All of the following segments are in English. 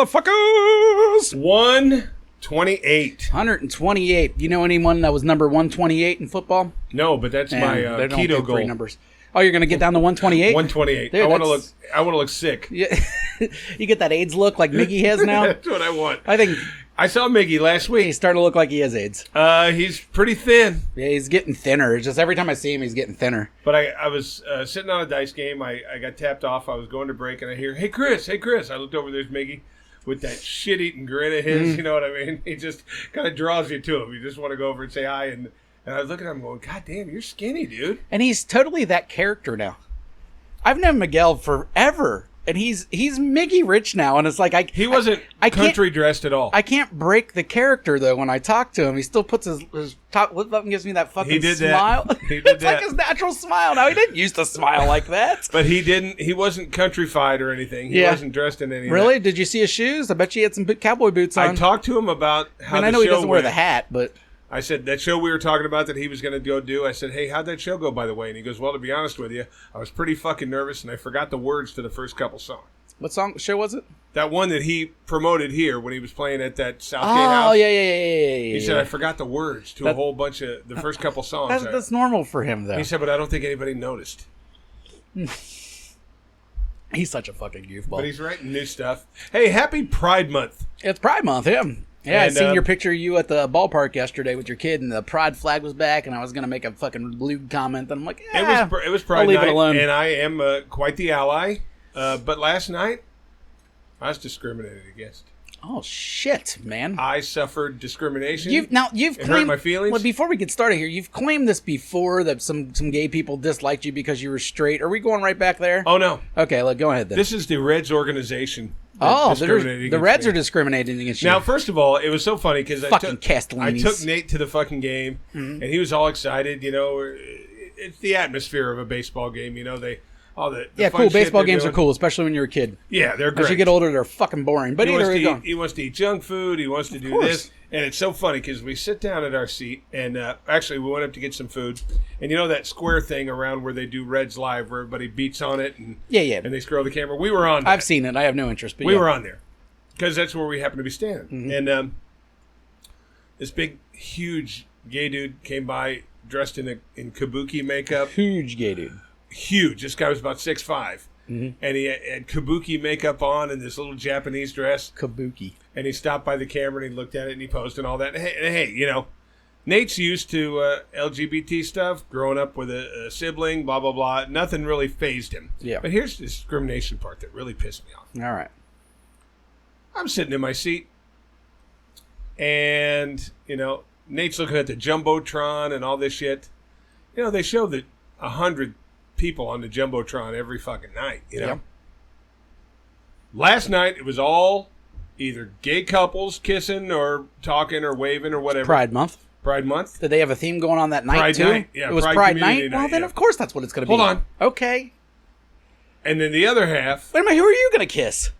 motherfuckers. 128. 128. You know anyone that was number 128 in football? No, but that's my keto goal. Numbers. Oh, you're going to get down to 128? 128. Dude, I want to look sick. Yeah. You get that AIDS look like Miggy has now? That's what I want. I saw Miggy last week. He's starting to look like he has AIDS. He's pretty thin. Yeah, he's getting thinner. It's just every time I see him, he's getting thinner. But I was sitting on a dice game. I got tapped off. I was going to break, and I hear, hey, Chris. I looked over, there's Miggy with that shit-eating grin of his. You know what I mean? He just kind of draws you to him. You just want to go over and say hi. And I was looking at him going, God damn, you're skinny, dude. And he's totally that character now. I've known Miguel forever. And he's Miggy Rich now, and it's like he wasn't country dressed at all. I can't break the character though. When I talk to him, he still puts his top lip up and gives me that fucking smile. It's like his natural smile now. He didn't used to smile like that. But he didn't. He wasn't countrified or anything. He wasn't dressed in anything. Really? Did you see his shoes? I bet you he had some cowboy boots on. I talked to him about how. I know he doesn't wear the hat, but. I said, that show we were talking about that he was going to go do, I said, hey, how'd that show go, by the way? And he goes, well, to be honest with you, I was pretty fucking nervous, and I forgot the words to the first couple songs. What show was it? That one that he promoted here when he was playing at that Southgate house. Oh, yeah. He said, I forgot the words to a whole bunch of the first couple songs. That's normal for him, though. He said, but I don't think anybody noticed. He's such a fucking goofball. But he's writing new stuff. Hey, happy Pride Month. It's Pride Month, yeah. Yeah, I seen your picture of you at the ballpark yesterday with your kid, and the pride flag was back, and I was going to make a fucking lewd comment, and I'm like, yeah, it was Pride Night, I'll leave it alone. And I am quite the ally. But last night, I was discriminated against. Oh, shit, man. I suffered discrimination. You've claimed, hurt my feelings. Well, before we get started here, you've claimed this before that some gay people disliked you because you were straight. Are we going right back there? Oh, no. Okay, go ahead then. This is the Reds organization. The Reds are discriminating against you. Now, first of all, it was so funny because I took Castellinis. Nate to the fucking game, and he was all excited. You know, it's the atmosphere of a baseball game. You know, cool. Baseball games are cool, especially when you're a kid. Yeah, they're great. As you get older, they're fucking boring. But he wants to eat junk food. He wants to do this. And it's so funny because we sit down at our seat, and actually we went up to get some food. And you know that square thing around where they do Reds Live, where everybody beats on it? And, and they scroll the camera. We were on that. I've seen it. I have no interest. But we were on there because that's where we happen to be standing. And this big, huge gay dude came by dressed in kabuki makeup. Huge gay dude. Huge. This guy was about 6'5". And he had kabuki makeup on and this little Japanese dress. Kabuki. And he stopped by the camera and he looked at it and he posed and all that. And hey, you know, Nate's used to LGBT stuff, growing up with a sibling, blah, blah, blah. Nothing really fazed him. Yeah. But here's the discrimination part that really pissed me off. All right. I'm sitting in my seat and, you know, Nate's looking at the Jumbotron and all this shit. You know, they show that 100 people on the Jumbotron every fucking night, you know. Yep. Last night, it was all either gay couples kissing or talking or waving or whatever. Pride Month. Pride Month. Did they have a theme going on that night, Pride too? Night. Yeah, it was Pride Night? Well, then, of course, that's what it's going to be. Hold on. Okay. And then the other half. Wait a minute, who are you going to kiss?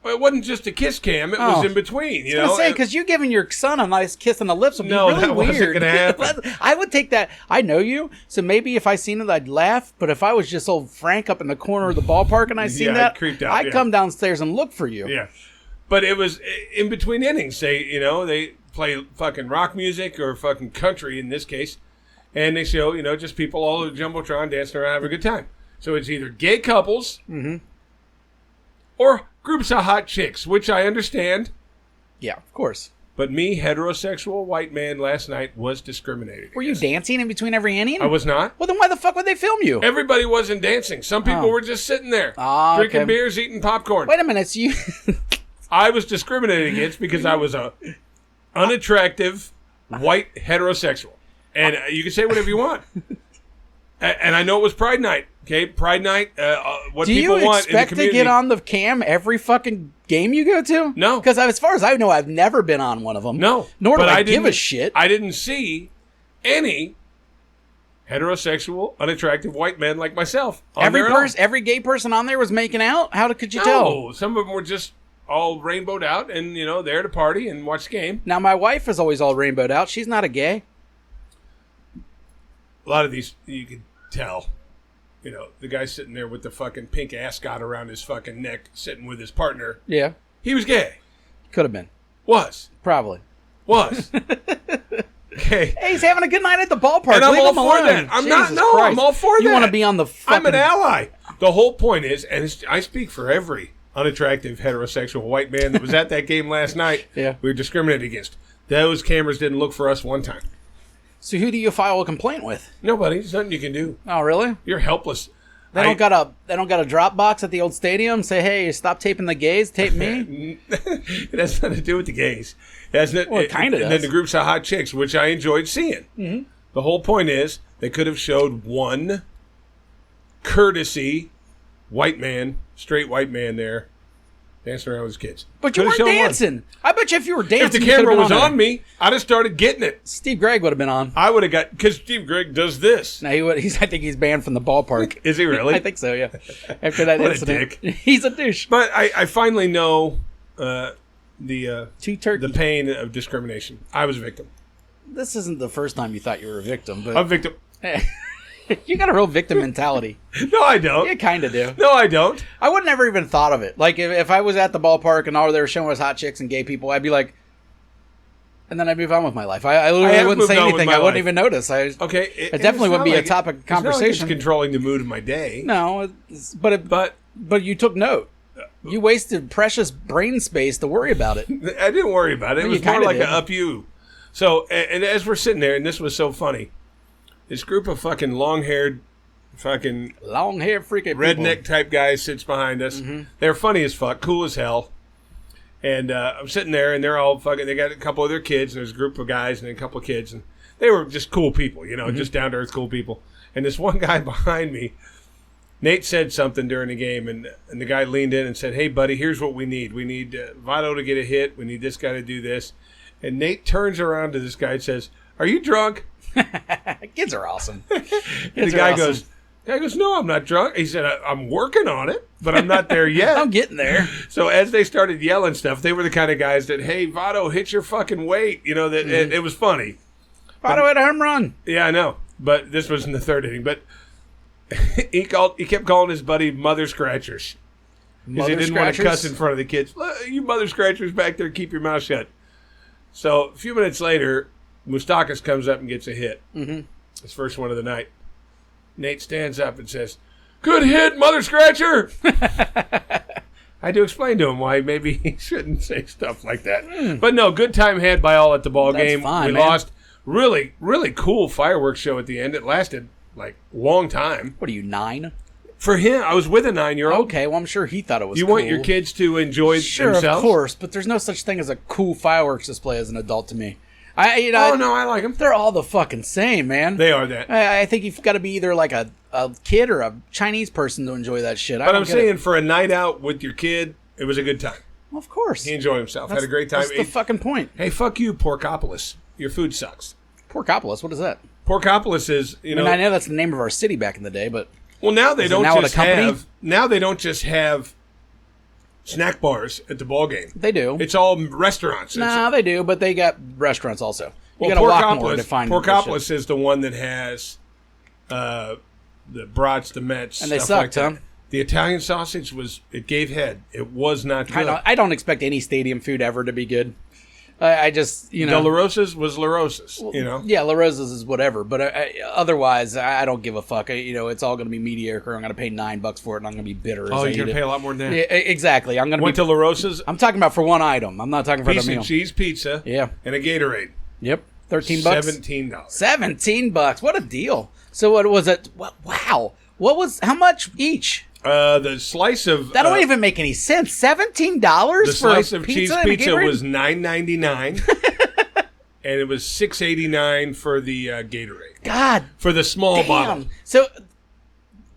Well, it wasn't just a kiss cam. It was in between. You know, I was going to say, because you giving your son a nice kiss on the lips would be really that weird. Wasn't going to happen. I would take that. I know you, so maybe if I seen it, I'd laugh. But if I was just old Frank up in the corner of the ballpark and I seen that, I'd come downstairs and look for you. Yeah. But it was in between innings. They play fucking rock music or fucking country in this case. And they show, just people all over the Jumbotron dancing around having a good time. So it's either gay couples or groups of hot chicks, which I understand. Yeah, of course. But me, heterosexual white man, last night was discriminated. Were you dancing in between every inning? I was not. Well, then why the fuck would they film you? Everybody wasn't dancing. Some people were just sitting there, drinking beers, eating popcorn. Wait a minute, it's you. I was discriminated against because I was a unattractive white heterosexual. And you can say whatever you want. And I know it was Pride Night. Okay, Pride Night, what people want in the community. Do you expect to get on the cam every fucking game you go to? No. Because as far as I know, I've never been on one of them. No. Nor do I give a shit. I didn't see any heterosexual, unattractive white men like myself. Every gay person on there was making out? How could you tell? No, some of them were just all rainbowed out and, there to party and watch the game. Now, my wife is always all rainbowed out. She's not a gay. A lot of these, you could tell. The guy sitting there with the fucking pink ascot around his fucking neck, sitting with his partner. Yeah. He was gay. Could have been. Was. Probably. Was. Okay. Hey, he's having a good night at the ballpark. And I'm Leave all him for alone. that. I'm Jesus not. No, Christ. I'm all for that. You want to be on the fucking... I'm an ally. The whole point is, and I speak for every unattractive heterosexual white man that was at that game last night. Yeah. We were discriminated against. Those cameras didn't look for us one time. So who do you file a complaint with? Nobody. There's nothing you can do. Oh, really? You're helpless. They don't got a drop box at the old stadium. Say, hey, stop taping the gays. Tape me. It has nothing to do with the gays. It kind of does. And then the groups of hot chicks, which I enjoyed seeing. Mm-hmm. The whole point is they could have showed one courtesy straight white man there dancing around with his kids. But you weren't dancing. I bet you if you were dancing, if the camera was on me, I'd have started getting it. Steve Gregg would have been on. I would have got, because Steve Gregg does this. No, he would. I think he's banned from the ballpark. Is he really? I think so. Yeah. After that What incident, a dick. He's a douche. But I finally know the pain of discrimination. I was a victim. This isn't the first time you thought you were a victim, but I'm a victim. You got a real victim mentality. No, I don't. You kind of do. No, I don't. I would never even thought of it. Like, if I was at the ballpark and all they were showing was hot chicks and gay people, I'd be like, and then I'd move on with my life. I literally wouldn't say anything. I wouldn't even notice. It definitely wouldn't be a topic of conversation. It's controlling the mood of my day. No, but you took note. You wasted precious brain space to worry about it. I didn't worry about it. It was more like an up you. So, and as we're sitting there, and this was so funny, this group of fucking long-haired, freaking redneck type guys sits behind us. Mm-hmm. They're funny as fuck, cool as hell. And I'm sitting there, and they're all fucking. They got a couple of their kids. And there's a group of guys and a couple of kids, and they were just cool people, just down to earth cool people. And this one guy behind me, Nate said something during the game, and the guy leaned in and said, "Hey, buddy, here's what we need. We need Votto to get a hit. We need this guy to do this." And Nate turns around to this guy and says, "Are you drunk?" Kids are awesome. The guy goes, "No, I'm not drunk." He said, "I'm working on it, but I'm not there yet." I'm getting there. So as they started yelling stuff, they were the kind of guys that, "Hey, Votto, hit your fucking weight." It was funny. Votto had a home run. Yeah, I know. But this was in the third inning. But he kept calling his buddy Mother Scratchers. Because he didn't want to cuss in front of the kids. "You Mother Scratchers back there, keep your mouth shut." So a few minutes later, Moustakas comes up and gets a hit. Mm-hmm. His first one of the night. Nate stands up and says, "Good hit, Mother Scratcher!" I had to explain to him why maybe he shouldn't say stuff like that. But no, good time had by all at the ball game. We lost. Really, really cool fireworks show at the end. It lasted like a long time. What are you, 9? For him, I was with a 9-year-old. Okay, well, I'm sure he thought it was cool. You want your kids to enjoy themselves? Sure, of course, but there's no such thing as a cool fireworks display as an adult to me. I like them. They're all the fucking same, man. They are that. I think you've got to be either like a kid or a Chinese person to enjoy that shit. But I'm saying for a night out with your kid, it was a good time. Well, of course. He enjoyed himself. Had a great time. That's the fucking point. Hey, fuck you, Porkopolis. Your food sucks. Porkopolis? What is that? Porkopolis is, I know that's the name of our city back in the day, but... Well, now they don't just have snack bars at the ball game. They do. It's all restaurants. They do, but they got restaurants also. You got to walk more to find Porkopolis is the one that has the brats, the Mets, and they stuff sucked, like huh? The Italian sausage it gave head. It was not good. I don't expect any stadium food ever to be good. I just, The La Rosa's was La Rosa's, Yeah, La Rosa's is whatever, but otherwise, I don't give a fuck. It's all going to be mediocre. I'm going to pay $9 for it, and I'm going to be bitter. Oh, you're going to pay a lot more than that? Yeah, exactly. Went to La Rosa's? I'm talking about for one item. I'm not talking for the meal. Piece of cheese pizza. Yeah. And a Gatorade. Yep. $13. $17. $17. What a deal. So what was it? Wow. How much each? The slice of... That don't even make any sense. $17 the slice of cheese pizza was $9.99. And it was $6.89 for the Gatorade. God. For the small bottle. So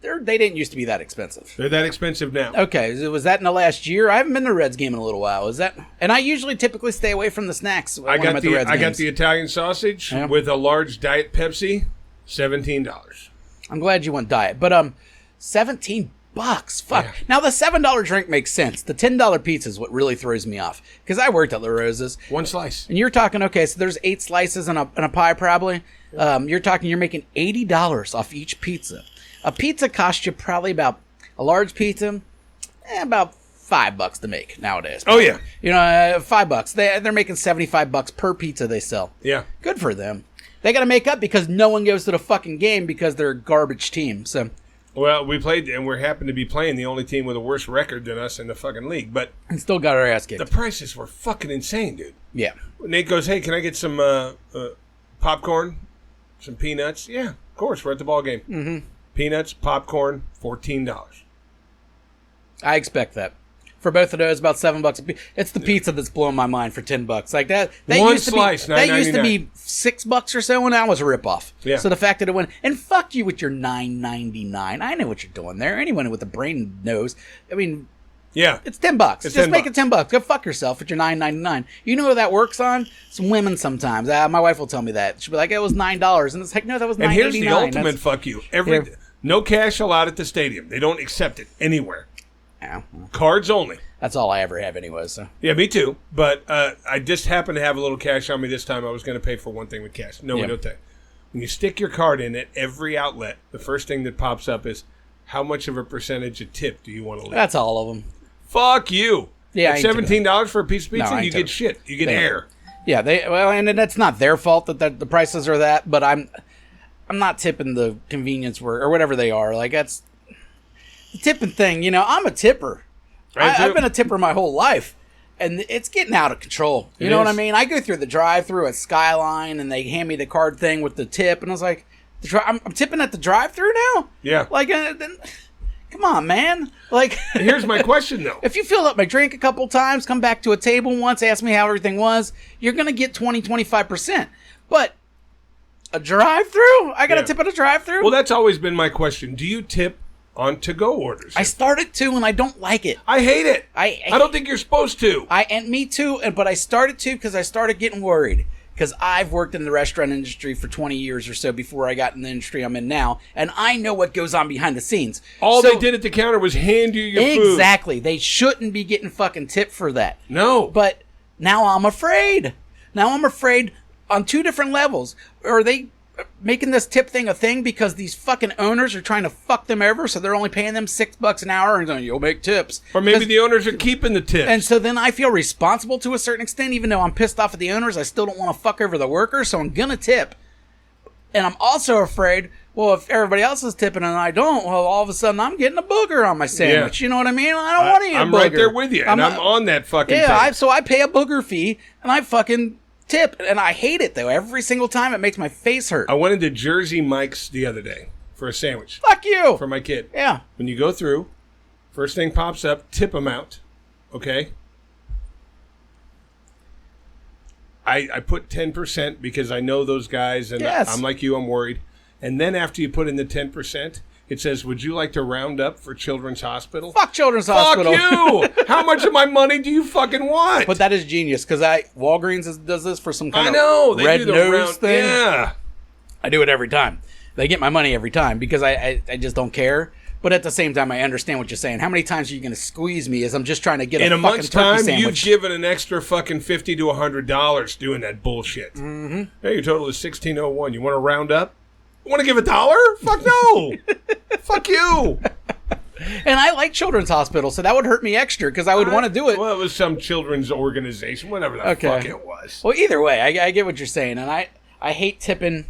they didn't used to be that expensive. They're that expensive now. Okay. Was that in the last year? I haven't been to the Reds game in a little while. Is that? And I usually typically stay away from the snacks when I'm at the Reds games. I got the Italian sausage with a large Diet Pepsi, $17. I'm glad you went diet. But $17. Fuck. Yeah. Now, the $7 drink makes sense. The $10 pizza is what really throws me off. Because I worked at La Rosa's. One slice. And you're talking, okay, so there's 8 slices in a pie probably. You're making $80 off each pizza. A pizza costs you probably about, a large pizza, about $5 to make nowadays. Oh yeah, $5. They're making $75 per pizza they sell. Yeah, good for them. They got to make up because no one goes to the fucking game because they're a garbage team. So, well, we played and we happened to be playing the only team with a worse record than us in the fucking league, but and still got our ass kicked. The prices were fucking insane, dude. Yeah. Nate goes, "Hey, can I get some popcorn, some peanuts?" Yeah, of course. We're at the ball game. Mm-hmm. Peanuts, popcorn, $14. I expect that. For both of those, about $7 a piece. It's the pizza that's blowing my mind for $10. Like that one used slice, that used to be $6 or so, and that was a ripoff. Yeah. So the fact that it went, and fuck you with your $9.99. I know what you're doing there. Anyone with a brain knows. I mean, yeah, it's $10. It's Just $10. make it $10. Go fuck yourself with your $9.99. You know who that works on? Some women sometimes. My wife will tell me that. She'll be like, "It was $9," and it's like, no, that was $9.89. And here's the ultimate fuck you. No cash allowed at the stadium. They don't accept it anywhere. Yeah. Cards only. That's all I ever have anyway. So yeah, me too. But I just happened to have a little cash on me this time. I was going to pay for one thing with cash. No, we don't take. When you stick your card in at every outlet, the first thing that pops up is how much of a percentage of tip do you want to leave? That's all of them. Fuck you. Yeah, $17 for a piece of pizza. No, you get shit. You get air. Yeah, and that's not their fault that the prices are that. But I'm not tipping the convenience or whatever they are. Like that's the tipping thing. I'm a tipper. I've been a tipper my whole life, and it's getting out of control. You know what I mean? I go through the drive-through at Skyline, and they hand me the card thing with the tip, and I was like, I'm tipping at the drive-through now? Yeah. Like, come on, man. Like, here's my question, though. If you fill up my drink a couple times, come back to a table once, ask me how everything was, you're going to get 20-25%. But a drive-through? I got to tip at a drive-through? Well, that's always been my question. Do you tip on to-go orders? I started to, and I don't like it. I hate it. I don't think you're supposed to. And me too, but I started to because I started getting worried. Because I've worked in the restaurant industry for 20 years or so before I got in the industry I'm in now, and I know what goes on behind the scenes. All they did at the counter was hand you your food. Exactly. They shouldn't be getting fucking tipped for that. No. But now I'm afraid. On two different levels. Are they making this tip thing a thing because these fucking owners are trying to fuck them over, so they're only paying them $6 an hour and going, "You'll make tips." Or maybe the owners are keeping the tips. And so then I feel responsible to a certain extent, even though I'm pissed off at the owners. I still don't want to fuck over the workers, so I'm gonna tip. And I'm also afraid, well, if everybody else is tipping and I don't, well, all of a sudden I'm getting a booger on my sandwich. Yeah. You know what I mean? I don't want to eat a booger. I'm right there with you, and I'm on that fucking thing. So I pay a booger fee, and I fucking tip, and I hate it though. Every single time it makes my face hurt. I went into Jersey Mike's the other day for a sandwich. Fuck you. For my kid. Yeah. When you go through, first thing pops up, tip amount. Okay. I put 10% because I know those guys, and I'm like you, I'm worried. And then after you put in the 10%, it says, "Would you like to round up for Children's Hospital?" Fuck Children's Hospital. Fuck you! How much of my money do you fucking want? But that is genius, because Walgreens does this for some kind of red nose thing. Yeah. I do it every time. They get my money every time because I just don't care. But at the same time, I understand what you're saying. How many times are you going to squeeze me as I'm just trying to get in a fucking turkey sandwich? You've given an extra fucking $50 to $100 doing that bullshit. Mm-hmm. Hey, your total is $16.01. You want to round up? Want to give $1? Fuck no. Fuck you. And I like Children's Hospital, so that would hurt me extra because I would want to do it. Well, it was some children's organization, whatever the fuck it was. Well, either way, I get what you're saying, and I hate tipping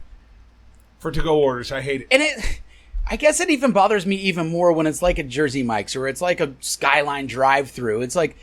for to-go orders. I hate it. And I guess it even bothers me even more when it's like a Jersey Mike's or it's like a Skyline drive-through. It's like,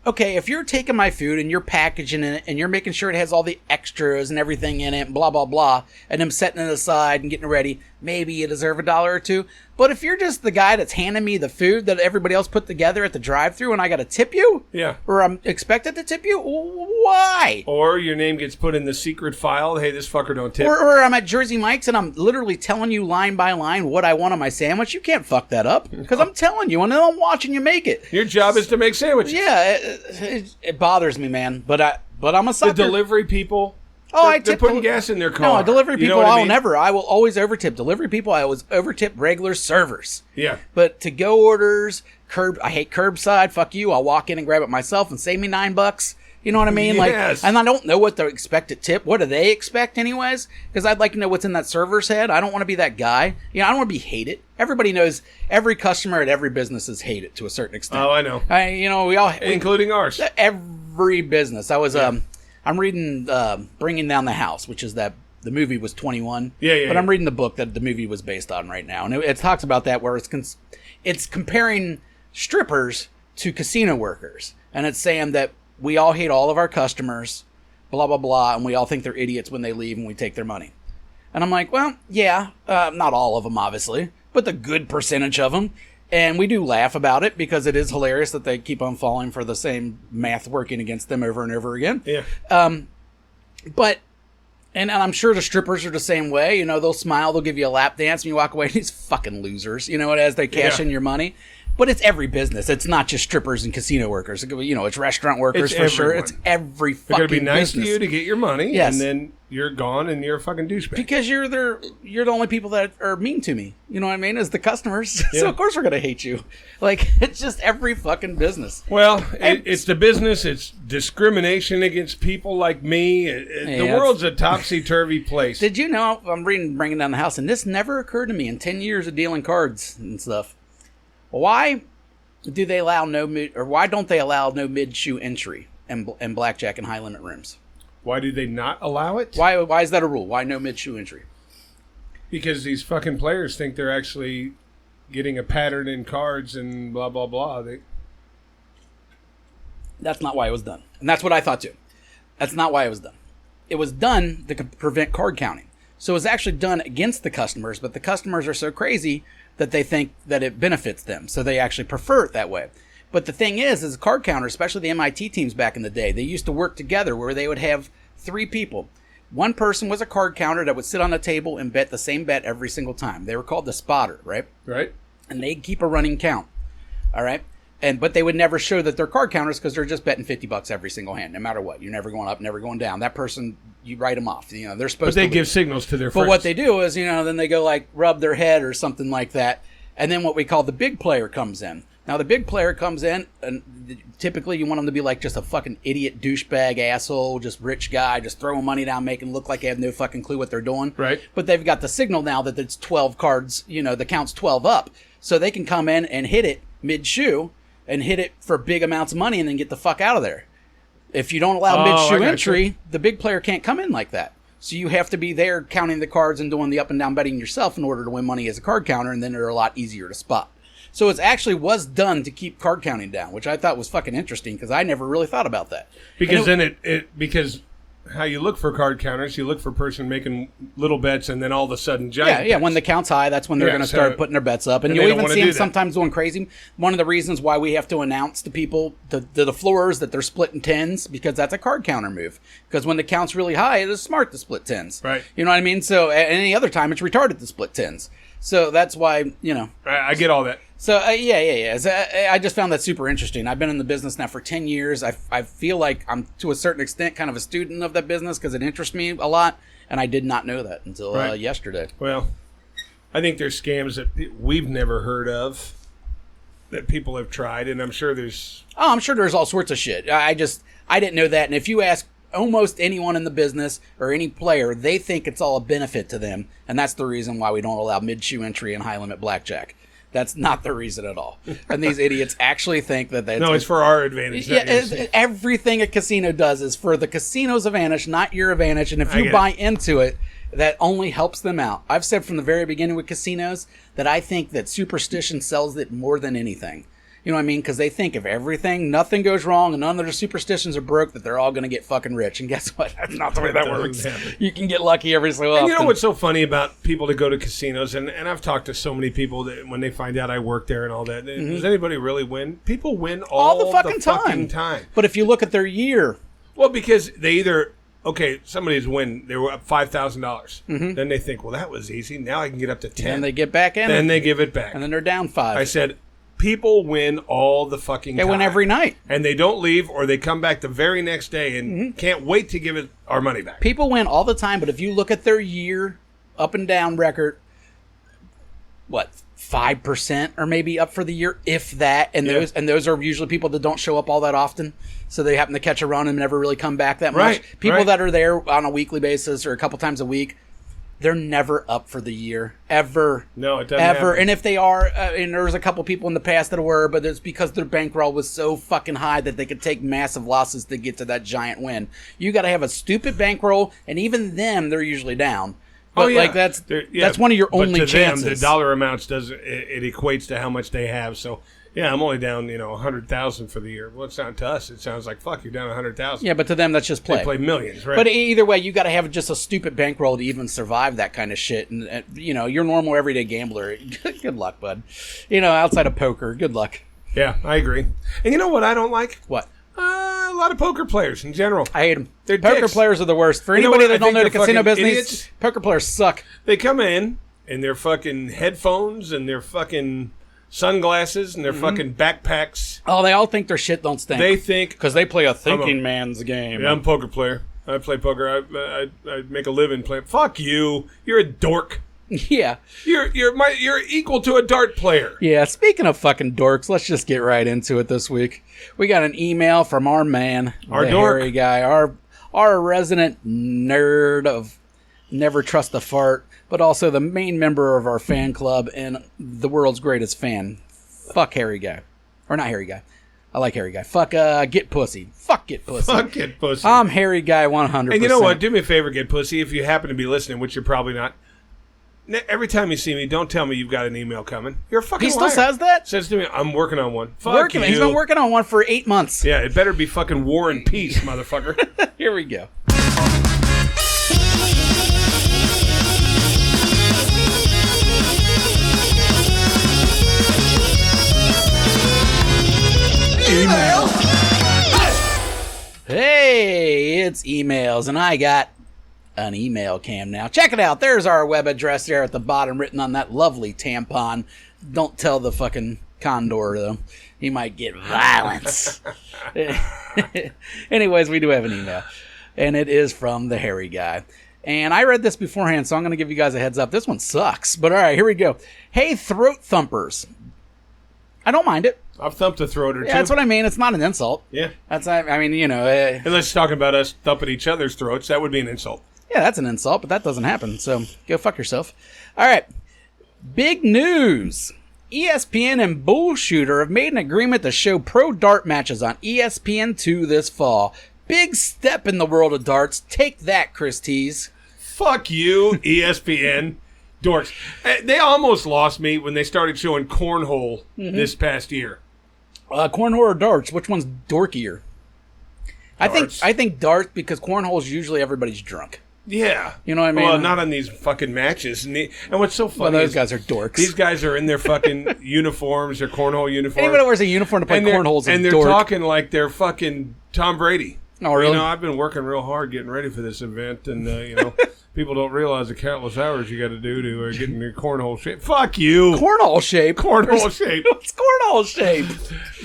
okay, if you're taking my food and you're packaging it and you're making sure it has all the extras and everything in it, blah, blah, blah, and I'm setting it aside and getting it ready, maybe you deserve $1 or $2. But if you're just the guy that's handing me the food that everybody else put together at the drive-thru and I got to tip you? Yeah. Or I'm expected to tip you? Why? Or your name gets put in the secret file. Hey, this fucker don't tip. Or I'm at Jersey Mike's and I'm literally telling you line by line what I want on my sandwich. You can't fuck that up because I'm telling you and then I'm watching you make it. Your job is to make sandwiches. Yeah, it bothers me, man. But I'm a sucker. The delivery people. Oh, they're putting gas in their car. No, delivery people, I will always overtip. Delivery people, I always overtip regular servers. Yeah. But to-go orders, I hate curbside. Fuck you. I'll walk in and grab it myself and save me $9. You know what I mean? Yes. Like, and I don't know what the expected tip. What do they expect anyways? Because I'd like to know what's in that server's head. I don't want to be that guy. You know, I don't want to be hated. Everybody knows every customer at every business is hated to a certain extent. Oh, I know. We all, including ours. Every business. I was, I'm reading Bringing Down the House, which is that the movie was 21. Yeah. But I'm reading the book that the movie was based on right now, and it talks about that where it's comparing strippers to casino workers, and it's saying that we all hate all of our customers, blah, blah, blah, and we all think they're idiots when they leave and we take their money. And I'm like, well, yeah, not all of them, obviously, but the good percentage of them. And we do laugh about it because it is hilarious that they keep on falling for the same math working against them over and over again. Yeah. But, and I'm sure the strippers are the same way. You know, they'll smile, they'll give you a lap dance, and you walk away, these fucking losers, you know, as they cash in your money. But it's every business. It's not just strippers and casino workers. You know, it's restaurant workers for sure. It's every fucking business. They're going to be nice to you to get your money, and then you're gone and you're a fucking douchebag. Because you're the only people that are mean to me. You know what I mean? As the customers. Yeah. So of course we're going to hate you. Like, it's just every fucking business. Well, it's the business. It's discrimination against people like me. The world's a topsy-turvy place. Did you know, I'm reading Bringing Down the House, and this never occurred to me in 10 years of dealing cards and stuff. Why do they allow why don't they allow no mid-shoe entry in blackjack and high limit rooms? Why do they not allow it? Why is that a rule? Why no mid-shoe entry? Because these fucking players think they're actually getting a pattern in cards and blah, blah, blah. That's not why it was done. And that's what I thought too. That's not why it was done. It was done to prevent card counting. So it was actually done against the customers, but the customers are so crazy that they think that it benefits them. So they actually prefer it that way. But the thing is card counters, especially the MIT teams back in the day, they used to work together where they would have 3 people. One person was a card counter that would sit on a table and bet the same bet every single time. They were called the spotter, right? Right. And they'd keep a running count. All right. But they would never show that they're card counters because they're just betting $50 every single hand, no matter what. You're never going up, never going down. That person, you write them off. You know, they're supposed to. But they give signals to their friends. But what they do is, then they go like rub their head or something like that. And then what we call the big player comes in. Now, the big player comes in, and typically you want them to be like just a fucking idiot, douchebag, asshole, just rich guy, just throwing money down, making it look like they have no fucking clue what they're doing. Right. But they've got the signal now that it's 12 cards, the count's 12 up. So they can come in and hit it mid-shoe and hit it for big amounts of money and then get the fuck out of there. If you don't allow mid-shoe entry, the big player can't come in like that. So you have to be there counting the cards and doing the up and down betting yourself in order to win money as a card counter, and then they're a lot easier to spot. So it actually was done to keep card counting down, which I thought was fucking interesting because I never really thought about that. Because because how you look for card counters, you look for a person making little bets and then all of a sudden giant bets. Yeah, when the count's high, that's when they're going to start putting their bets up. And you'll even see them sometimes going crazy. One of the reasons why we have to announce to people, the floors, that they're splitting tens, because that's a card counter move. Because when the count's really high, it is smart to split tens. Right. You know what I mean? So at any other time, it's retarded to split tens. So that's why, I get all that. So, yeah. I just found that super interesting. I've been in the business now for 10 years. I feel like I'm, to a certain extent, kind of a student of that business because it interests me a lot, and I did not know that until yesterday. Well, I think there's scams that we've never heard of that people have tried, and I'm sure there's... Oh, I'm sure there's all sorts of shit. I didn't know that, and if you ask almost anyone in the business or any player, they think it's all a benefit to them, and that's the reason why we don't allow mid-shoe entry and high-limit blackjack. That's not the reason at all. And these idiots actually think that that's... No, it's for our advantage. Yeah, everything a casino does is for the casino's advantage, not your advantage. And if you buy into it, that only helps them out. I've said from the very beginning with casinos that I think that superstition sells it more than anything. You know what I mean? Because they think if nothing goes wrong and none of their superstitions are broke, that they're all going to get fucking rich. And guess what? That's not the way that works. You can get lucky every so often. And you know what's so funny about people that go to casinos, and I've talked to so many people that when they find out I work there and all that, does anybody really win? People win all the fucking time. But if you look at their year... Well, because they either... Okay, somebody's win. They were up $5,000. Then they think, well, that was easy. Now I can get up to 10. And they get back in. Then they give it back. And then they're down 5. I said... People win all the fucking time. They win every night. And they don't leave, or they come back the very next day and can't wait to give our money back. People win all the time, but if you look at their year up and down record, what, 5% or maybe up for the year, if that. And those are usually people that don't show up all that often. So they happen to catch a run and never really come back that much. People that are there on a weekly basis or a couple times a week, they're never up for the year. Ever. No, it doesn't happen. And if they are, and there was a couple people in the past that were, but it's because their bankroll was so fucking high that they could take massive losses to get to that giant win. You got to have a stupid bankroll, and even them, they're usually down. But that's one of your only chances. Them, the dollar amounts it equates to how much they have. So I'm only down 100,000 for the year. Well, it's not to us. It sounds like fuck, you're down 100,000. Yeah, but to them that's just play. They play millions, right? But either way, you got to have just a stupid bankroll to even survive that kind of shit. And you're a normal everyday gambler. Good luck, bud. Outside of poker, good luck. Yeah, I agree. And you know what I don't like? What? A lot of poker players in general. I hate them. They're poker dicks. players are the worst. For anybody that don't know the casino business, idiots. Poker players suck. They come in their fucking headphones and their fucking sunglasses and their fucking backpacks. Oh, they all think their shit don't stink. They think because they play a thinking man's game. Yeah, I'm a poker player. I play poker. I make a living playing. Fuck you. You're a dork. Yeah. You're equal to a dart player. Yeah, speaking of fucking dorks, let's just get right into it this week. We got an email from our man, our the dork. hairy guy, our resident nerd of Never Trust a Fart, but also the main member of our fan club and the world's greatest fan. Fuck hairy guy. Or not hairy guy. I like hairy guy. Fuck get pussy. Fuck get pussy. Fuck get pussy. I'm hairy guy 100%. And you know what? Do me a favor, get pussy, if you happen to be listening, which you're probably not. Every time you see me, don't tell me you've got an email coming. You're a fucking liar. He still says that? Says to me, I'm working on one. Fuck you. He's been working on one for 8 months. Yeah, it better be fucking War and Peace, motherfucker. Here we go. Email. Hey, it's emails, and I got an email cam now. Check it out. There's our web address there at the bottom written on that lovely tampon. Don't tell the fucking condor, though. He might get violence. Anyways, we do have an email, and it is from the hairy guy. And I read this beforehand, so I'm going to give you guys a heads up. This one sucks, but all right, here we go. Hey, throat thumpers. I don't mind it. I've thumped a throat or two. Yeah, that's what I mean. It's not an insult. Yeah. I mean, unless you're talking about us thumping each other's throats, that would be an insult. Yeah, that's an insult, but that doesn't happen, so go fuck yourself. All right. Big news. ESPN and Bullshooter have made an agreement to show pro dart matches on ESPN2 this fall. Big step in the world of darts. Take that, Chris Tease. Fuck you, ESPN. Dorks. They almost lost me when they started showing cornhole this past year. Cornhole or darts? Which one's dorkier? Darts. I think darts because cornhole is usually everybody's drunk. Yeah. You know what I mean? Well, not on these fucking matches. And what's so funny those guys are dorks. These guys are in their fucking uniforms, their cornhole uniforms. Anyone that wears a uniform to play cornhole's a dork. And they're talking like they're fucking Tom Brady. Oh, really? I've been working real hard getting ready for this event, and, people don't realize the countless hours you got to do to get in your cornhole shape. Fuck you. Cornhole shape? Cornhole shape. What's cornhole shape?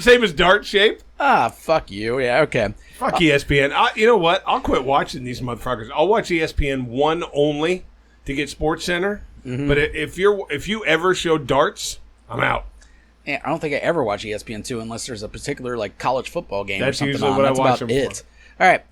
Same as dart shape. Ah, fuck you. Yeah, okay. Fuck ESPN. You know what? I'll quit watching these motherfuckers. I'll watch ESPN 1 only to get SportsCenter. Mm-hmm. But if you ever show darts, I'm out. Yeah, I don't think I ever watch ESPN2 unless there's a particular college football game or something usually on. what That's I watch about them it. for. All right.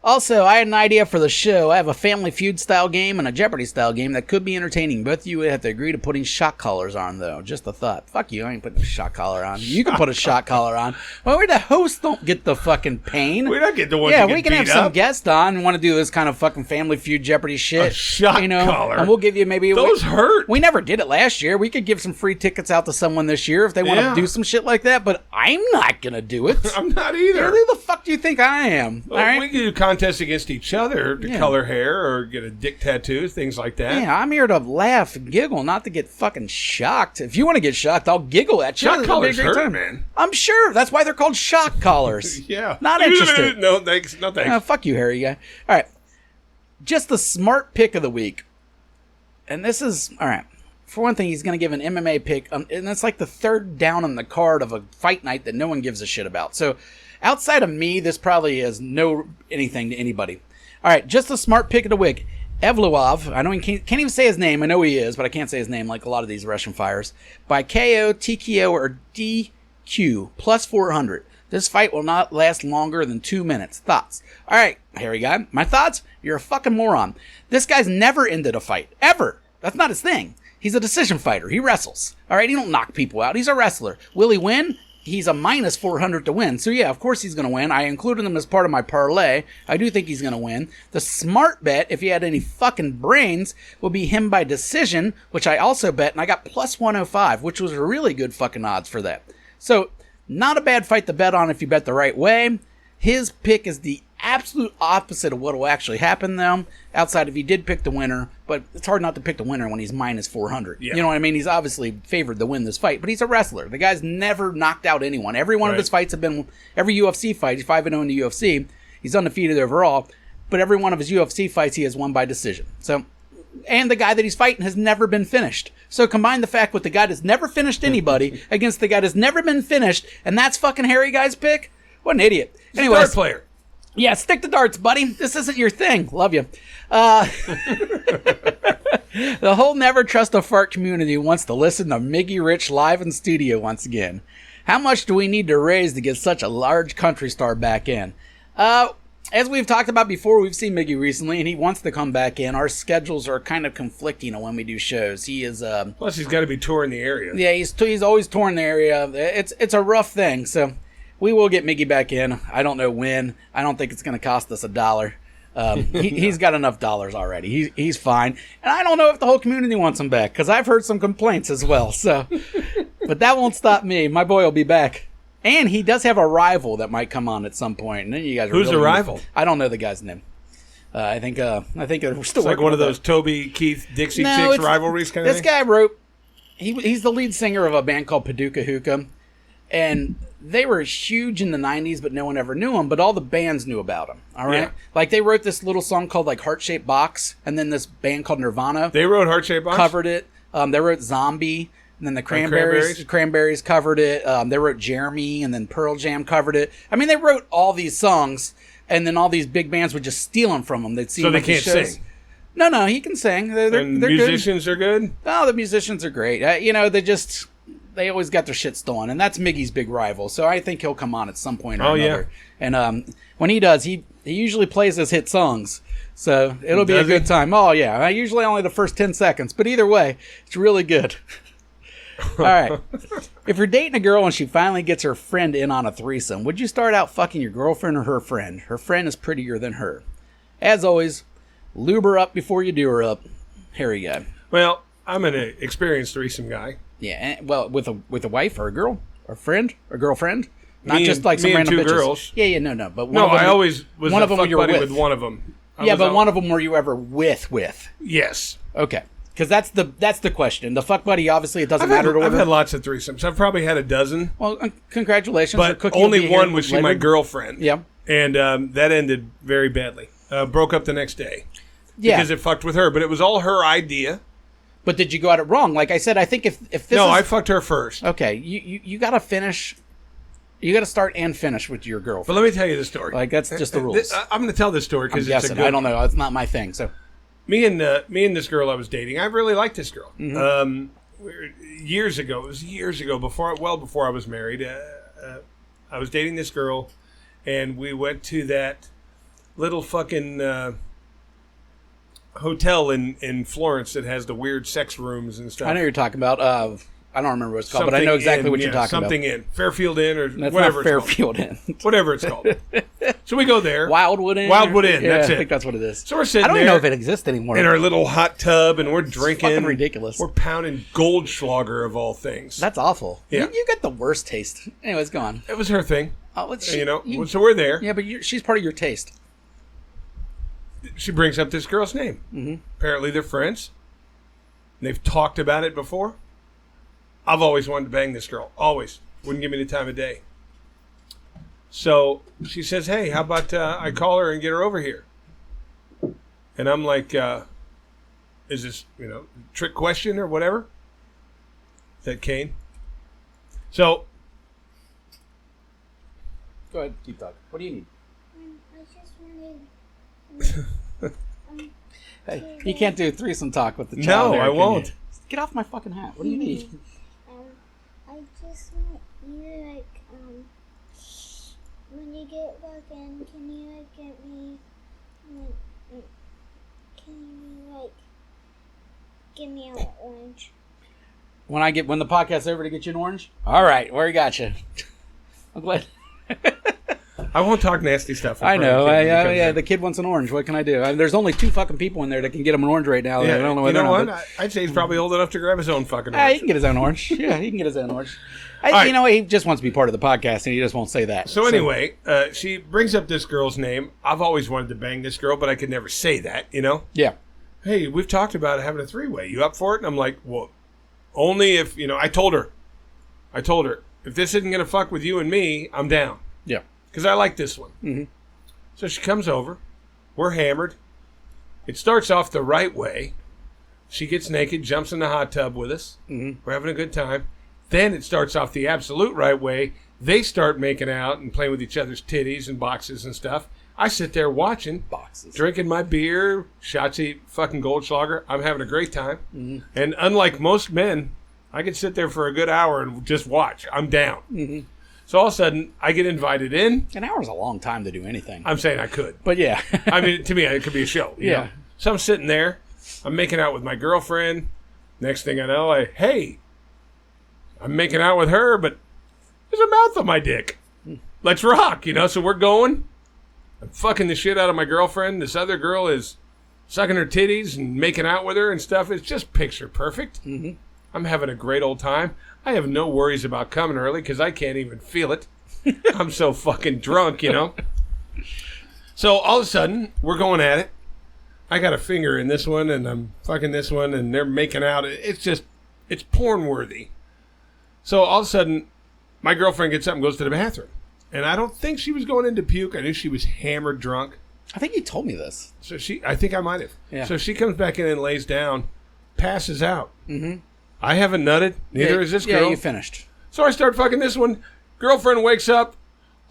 Also, I had an idea for the show. I have a Family Feud style game and a Jeopardy style game that could be entertaining. Both of you would have to agree to putting shock collars on, though. Just a thought. Fuck you. I ain't putting a shock collar on. You can put a shock collar on. Well, we're the hosts don't get the fucking pain. We're not getting the ones Yeah, that get we can have beat some up. guests on and want to do this kind of fucking Family Feud Jeopardy shit. A shock collar. And we'll give you maybe... Those hurt. We never did it last year. We could give some free tickets out to someone this year if they want to do some shit like that, but I'm not going to do it. I'm not either. Who the fuck do you think I am? Well, all right? We can do contests against each other to color hair or get a dick tattoo, things like that. Yeah, I'm here to laugh and giggle, not to get fucking shocked. If you want to get shocked, I'll giggle at you. Shock collars hurt, man. I'm sure. That's why they're called shock collars. Yeah. Not interested. No, thanks. No, thanks. Fuck you, Harry guy. All right. Just the smart pick of the week. And this is, all right. For one thing, he's going to give an MMA pick, and it's like the third down on the card of a fight night that no one gives a shit about. So outside of me, this probably is no anything to anybody. All right, just a smart pick of the week. Evloev, I know he can't even say his name. I know he is, but I can't say his name like a lot of these Russian fighters. By KO, TKO, or DQ, plus 400. This fight will not last longer than 2 minutes. Thoughts? All right, hairy guy. My thoughts? You're a fucking moron. This guy's never ended a fight. Ever. That's not his thing. He's a decision fighter. He wrestles. All right, he don't knock people out. He's a wrestler. Will he win? He's a minus 400 to win. So yeah, of course he's going to win. I included him as part of my parlay. I do think he's going to win. The smart bet, if he had any fucking brains, would be him by decision, which I also bet, and I got plus 105, which was a really good fucking odds for that. So, not a bad fight to bet on if you bet the right way. His pick is the absolute opposite of what will actually happen, though, outside if he did pick the winner. But it's hard not to pick the winner when he's minus 400. Yeah. You know what I mean? He's obviously favored to win this fight, but he's a wrestler. The guy's never knocked out anyone. Every one of his fights have been, every UFC fight, he's 5-0 in the UFC. He's undefeated overall, but every one of his UFC fights he has won by decision. So, and the guy that he's fighting has never been finished. So combine the fact with the guy that's never finished anybody against the guy that's never been finished, and that's fucking hairy guy's pick? What an idiot. Anyways, dart player. Yeah, stick to darts, buddy. This isn't your thing. Love you. The whole Never Trust a Fart community wants to listen to Miggy Rich live in studio once again. How much do we need to raise to get such a large country star back in? As we've talked about before, we've seen Miggy recently, and he wants to come back in. Our schedules are kind of conflicting on when we do shows. He is plus he's got to be touring the area. Yeah, he's always touring the area. It's a rough thing, so we will get Miggy back in. I don't know when. I don't think it's going to cost us $1. He's got enough dollars already. He's fine. And I don't know if the whole community wants him back, because I've heard some complaints as well. So, but that won't stop me. My boy will be back. And he does have a rival that might come on at some point. And then you guys are Who's the rival? I don't know the guy's name. I think we're still it's like one of those Toby, Keith, Dixie Chicks rivalries kind of thing? This guy wrote, he's the lead singer of a band called Paducah Hookah. And they were huge in the 90s, but no one ever knew them. But all the bands knew about them. All right? Yeah. Like, they wrote this little song called, like, Heart-Shaped Box. And then this band called Nirvana. They wrote Heart-Shaped Box? Covered it. They wrote Zombie. And then the Cranberries covered it. They wrote Jeremy. And then Pearl Jam covered it. I mean, they wrote all these songs. And then all these big bands would just steal them from them. They'd see so they can't sing? No, he can sing. They're musicians good. are good? Oh, the musicians are great. They always got their shit stolen, and that's Miggy's big rival. So I think he'll come on at some point or another. Yeah. And when he does, he usually plays his hit songs. So it'll be a good time. Oh, yeah. Usually only the first 10 seconds. But either way, it's really good. All right. If you're dating a girl and she finally gets her friend in on a threesome, would you start out fucking your girlfriend or her friend? Her friend is prettier than her. As always, lube her up before you do her up. Hairy guy. Well, I'm an experienced threesome guy. Yeah, well, with a wife or a girl or a friend or girlfriend, not me just and, like some random two bitches. Girls. Yeah, no. But I always was one a fuck buddy with one of them. One of them were you ever with? Yes. Okay, because that's the question. The fuck buddy, obviously, it doesn't matter to women. I've had lots of threesomes. I've probably had a dozen. Well, congratulations. But only one was she my girlfriend. Yeah. And that ended very badly. Broke up the next day. Yeah. Because it fucked with her, but it was all her idea. But did you go at it wrong? Like I said, I think if this I fucked her first. Okay, you got to finish. You got to start and finish with your girlfriend. But let me tell you the story. Like that's just the rules. I'm going to tell this story because it's a good. I don't know. It's not my thing. So me and this girl I was dating, I really liked this girl. Mm-hmm. Years ago, it was years ago before I was married. I was dating this girl, and we went to that little fucking. Hotel in Florence that has the weird sex rooms and stuff. I know you're talking about. I don't remember what it's called, but I know exactly what you're talking something about. Something Inn. Fairfield Inn or that's whatever not Fairfield Inn. Whatever it's called. So we go there. Wildwood Inn? Wildwood Inn, that's it. I think that's what it is. So we're sitting there. I don't even know if it exists anymore. In our little hot tub, and we're drinking. It's fucking ridiculous. We're pounding Goldschlager of all things. That's awful. Yeah. You get the worst taste. Anyways, go on. It was her thing. Oh, so we're there. Yeah, but she's part of your taste. She brings up this girl's name. Mm-hmm. Apparently they're friends. They've talked about it before. I've always wanted to bang this girl. Always. Wouldn't give me the time of day. So she says, hey, how about I call her and get her over here? And I'm like, is this, trick question or whatever? Is that Kane? So. Go ahead. Keep talking. What do you need? You can't do threesome talk with the child. No, I won't. Get off my fucking hat. What do you need? I just want you, like, when you get back in, can you, like, get me, can you, like, give me an orange? When the podcast's over to get you an orange? All right, where got you? I'm glad. I won't talk nasty stuff. I know. The kid wants an orange. What can I do? There's only 2 fucking people in there that can get him an orange right now. Yeah, I don't know you know what? I'd say he's probably old enough to grab his own fucking orange. He can get his own orange. Yeah, he can get his own orange. You know, he just wants to be part of the podcast, and he just won't say that. So anyway, she brings up this girl's name. I've always wanted to bang this girl, but I could never say that, you know? Yeah. Hey, we've talked about having a 3-way. You up for it? And I'm like, well, only if, you know, I told her, if this isn't going to fuck with you and me, I'm down. Yeah. Because I like this one. Mm-hmm. So she comes over. We're hammered. It starts off the right way. She gets naked, jumps in the hot tub with us. Mm-hmm. We're having a good time. Then it starts off the absolute right way. They start making out and playing with each other's titties and boxes and stuff. I sit there watching. Boxes. Drinking my beer, Schatzi fucking Goldschlager. I'm having a great time. Mm-hmm. And unlike most men, I could sit there for a good hour and just watch. I'm down. Mm-hmm. So all of a sudden, I get invited in. An hour's a long time to do anything. I'm saying I could. But yeah. I mean, to me, it could be a show. You know? So I'm sitting there. I'm making out with my girlfriend. Next thing I know, I'm making out with her, but there's a mouth on my dick. Let's rock, you know? So we're going. I'm fucking the shit out of my girlfriend. This other girl is sucking her titties and making out with her and stuff. It's just picture perfect. Mm-hmm. I'm having a great old time. I have no worries about coming early because I can't even feel it. I'm so fucking drunk, you know? So all of a sudden, we're going at it. I got a finger in this one, and I'm fucking this one, and they're making out. It's porn worthy. So all of a sudden, my girlfriend gets up and goes to the bathroom. And I don't think she was going in to puke. I knew she was hammered drunk. I think you told me this. So I think I might have. Yeah. So she comes back in and lays down, passes out. Mm-hmm. I haven't nutted. Neither is this girl. Yeah, you finished. So I start fucking this one. Girlfriend wakes up,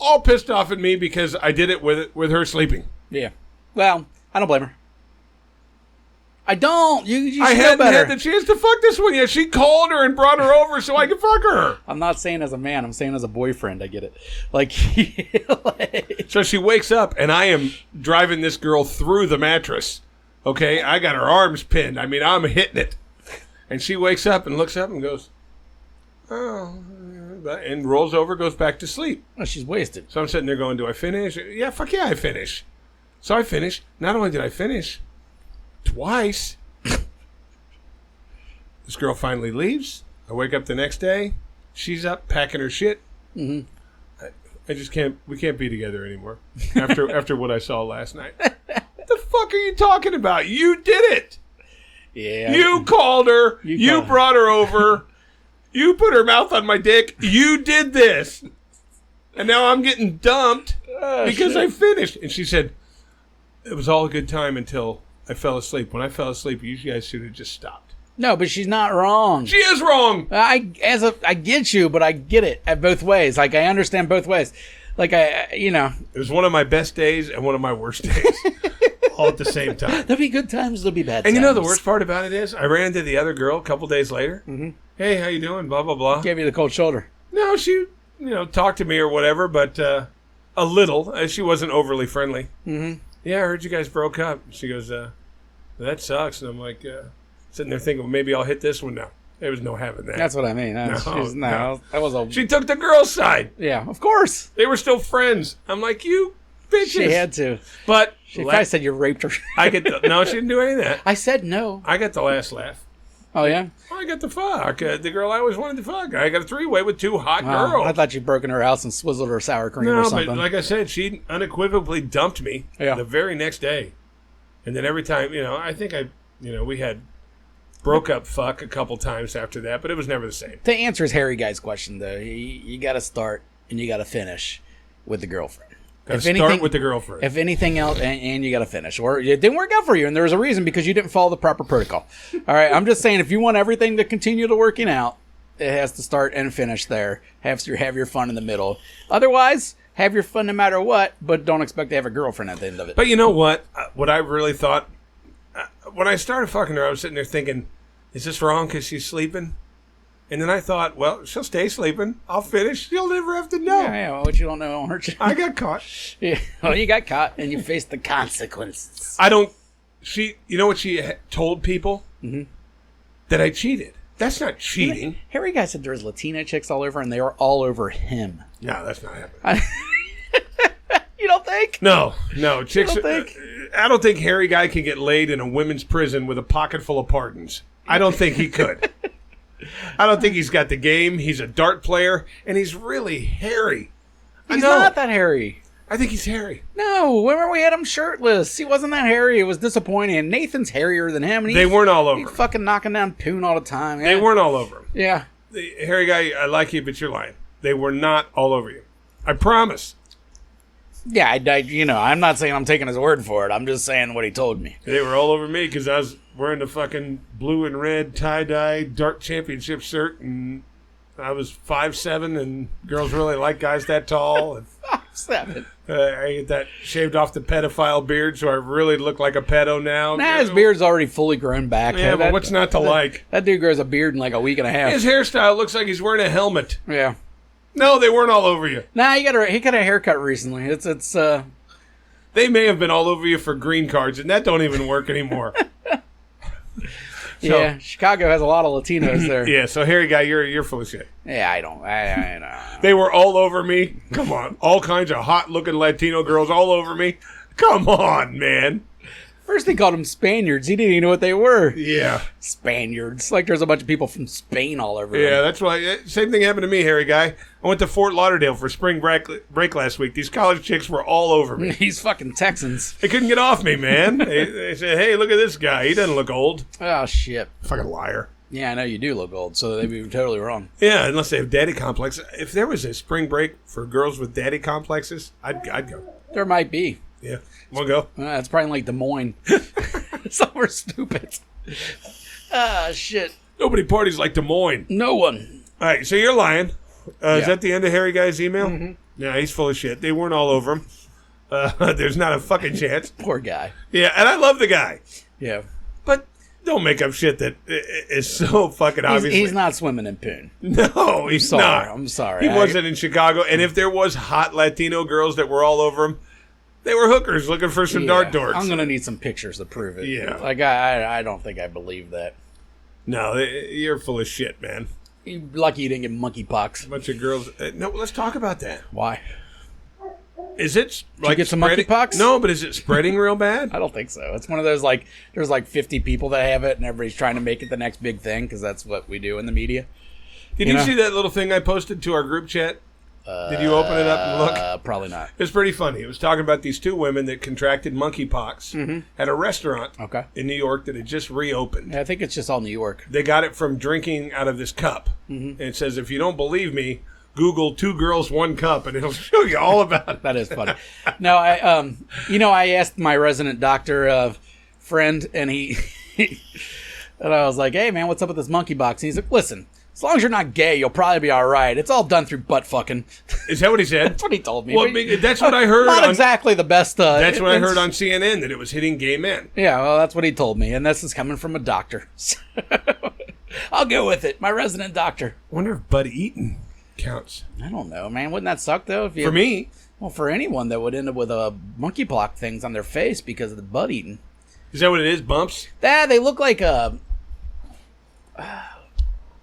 all pissed off at me because I did it with her sleeping. Yeah. Well, I don't blame her. I don't. You should I know hadn't better. had the chance to fuck this one yet. She called her and brought her over so I could fuck her. I'm not saying as a man. I'm saying as a boyfriend. I get it. So she wakes up, and I am driving this girl through the mattress. Okay? I got her arms pinned. I mean, I'm hitting it. And she wakes up and looks up and goes, oh, and rolls over, goes back to sleep. Oh, she's wasted. So I'm sitting there going, do I finish? Yeah, fuck yeah, I finish. So I finish. Not only did I finish, twice. This girl finally leaves. I wake up the next day. She's up packing her shit. Mm-hmm. I just can't. We can't be together anymore. After what I saw last night. What the fuck are you talking about? You did it. Yeah. You called her. You brought her over. You put her mouth on my dick. You did this. And now I'm getting dumped because I finished. And she said, it was all a good time until I fell asleep. When I fell asleep, you guys should have just stopped. No, but she's not wrong. She is wrong. I get you, but I get it at both ways. Like, I understand both ways. Like, It was one of my best days and one of my worst days. All at the same time. There'll be good times, there'll be bad times. And you know the worst part about it is, I ran into the other girl a couple days later. Mm-hmm. Hey, how you doing? Blah, blah, blah. Gave you the cold shoulder. No, she, talked to me or whatever, but a little. She wasn't overly friendly. Mm-hmm. Yeah, I heard you guys broke up. She goes, that sucks. And I'm like, sitting there thinking, well, maybe I'll hit this one now. There was no having that. That's what I mean. She took the girl's side. Yeah, of course. They were still friends. I'm like, you bitches. She had to. But I said you raped her. No, she didn't do any of that. I said no. I got the last laugh. Oh, yeah? I got the fuck. The girl I always wanted to fuck. I got a 3-way with 2 hot girls. I thought you'd broken her house and swizzled her sour cream or something. No, but like I said, she unequivocally dumped me the very next day. And then every time, I think we had broke up fuck a couple times after that, but it was never the same. To answer his hairy guy's question, though, you got to start and you got to finish with the girlfriend. Start with the girlfriend. If anything else, and you got to finish. Or it didn't work out for you, and there was a reason because you didn't follow the proper protocol. All right, I'm just saying, if you want everything to continue to working out, it has to start and finish there. Have your fun in the middle. Otherwise, have your fun no matter what, but don't expect to have a girlfriend at the end of it. But you know what? What I really thought when I started fucking her, I was sitting there thinking, is this wrong because she's sleeping? And then I thought, well, she'll stay sleeping. I'll finish. She'll never have to know. Yeah, well, what you don't know won't hurt you. I got caught. Yeah, well, you got caught, and you faced the consequences. You know what she told people? Mm-hmm. That I cheated. That's not cheating. Harry Guy said there's Latina chicks all over, and they were all over him. No, that's not happening. You don't think? No. Chicks. You don't think? I don't think Harry Guy can get laid in a women's prison with a pocket full of pardons. I don't think he could. I don't think he's got the game. He's a dart player, and he's really hairy. He's not that hairy. I think he's hairy. No, remember we had him shirtless. He wasn't that hairy. It was disappointing. Nathan's hairier than him. And they weren't all over him. He's fucking knocking down poon all the time. Yeah. They weren't all over him. Yeah. Harry Guy, I like you, but you're lying. They were not all over you. I promise. Yeah, I'm not saying I'm taking his word for it. I'm just saying what he told me. They were all over me because I was wearing the fucking blue and red tie-dye dart championship shirt, and I was 5'7", and girls really like guys that tall. And 5'7". I get that shaved off the pedophile beard, so I really look like a pedo now. Nah, his beard's already fully grown back. Yeah, but what's not to like? That dude grows a beard in like a week and a half. His hairstyle looks like he's wearing a helmet. Yeah. No, they weren't all over you. Nah, he got a haircut recently. It's They may have been all over you for green cards, and that don't even work anymore. Yeah, Chicago has a lot of Latinos there. Yeah, so Harry Guy, you're full of shit. Yeah, I know. They were all over me. Come on. All kinds of hot-looking Latino girls all over me. Come on, man. First he called them Spaniards. He didn't even know what they were. Yeah. Spaniards. Like there's a bunch of people from Spain all over Yeah, them. that's why. Same thing happened to me, Harry Guy. I went to Fort Lauderdale for spring break last week. These college chicks were all over me. These fucking Texans. They couldn't get off me, man. They said, hey, look at this guy. He doesn't look old. Oh, shit. Fucking liar. Yeah, I know you do look old, so they'd be totally wrong. Yeah, unless they have daddy complexes. If there was a spring break for girls with daddy complexes, I'd go. There might be. Yeah. Want to go? It's probably like Des Moines. Somewhere stupid. Shit. Nobody parties like Des Moines. No one. All right, so you're lying. Is that the end of Harry Guy's email? Mm-hmm. Yeah, he's full of shit. They weren't all over him. There's not a fucking chance. Poor guy. Yeah, and I love the guy. Yeah. But don't make up shit that is so fucking obvious. He's not swimming in poon. No, he's not. I'm sorry. He wasn't in Chicago. And if there was hot Latino girls that were all over him, they were hookers looking for some dart dorks. I'm going to need some pictures to prove it. Yeah. Like, I don't think I believe that. No, you're full of shit, man. You're lucky you didn't get monkeypox. A bunch of girls. No, let's talk about that. Why? Is it like get some monkeypox? No, but is it spreading real bad? I don't think so. It's one of those, like, there's like 50 people that have it, and everybody's trying to make it the next big thing, because that's what we do in the media. Did you see that little thing I posted to our group chat? Did you open it up and look? Probably not. It was pretty funny. It was talking about these two women that contracted monkeypox at a restaurant in New York that had just reopened. Yeah, I think it's just all New York. They got it from drinking out of this cup. And it says, if you don't believe me, Google 2 girls, 1 cup, and it'll show you all about it. That is funny. No, I asked my resident doctor friend, and he and I was like, hey, man, what's up with this monkeypox? And he's like, listen, as long as you're not gay, you'll probably be all right. It's all done through butt fucking. Is that what he said? That's what he told me. Well, that's what I heard. Not exactly the best. That's what I heard on CNN, that it was hitting gay men. Yeah, well, that's what he told me, and this is coming from a doctor. I'll go with it. My resident doctor. I wonder if Bud Eaton counts. I don't know, man. Wouldn't that suck, though? For me. Well, for anyone that would end up with monkeypox things on their face because of the butt eating. Is that what it is, bumps? They look like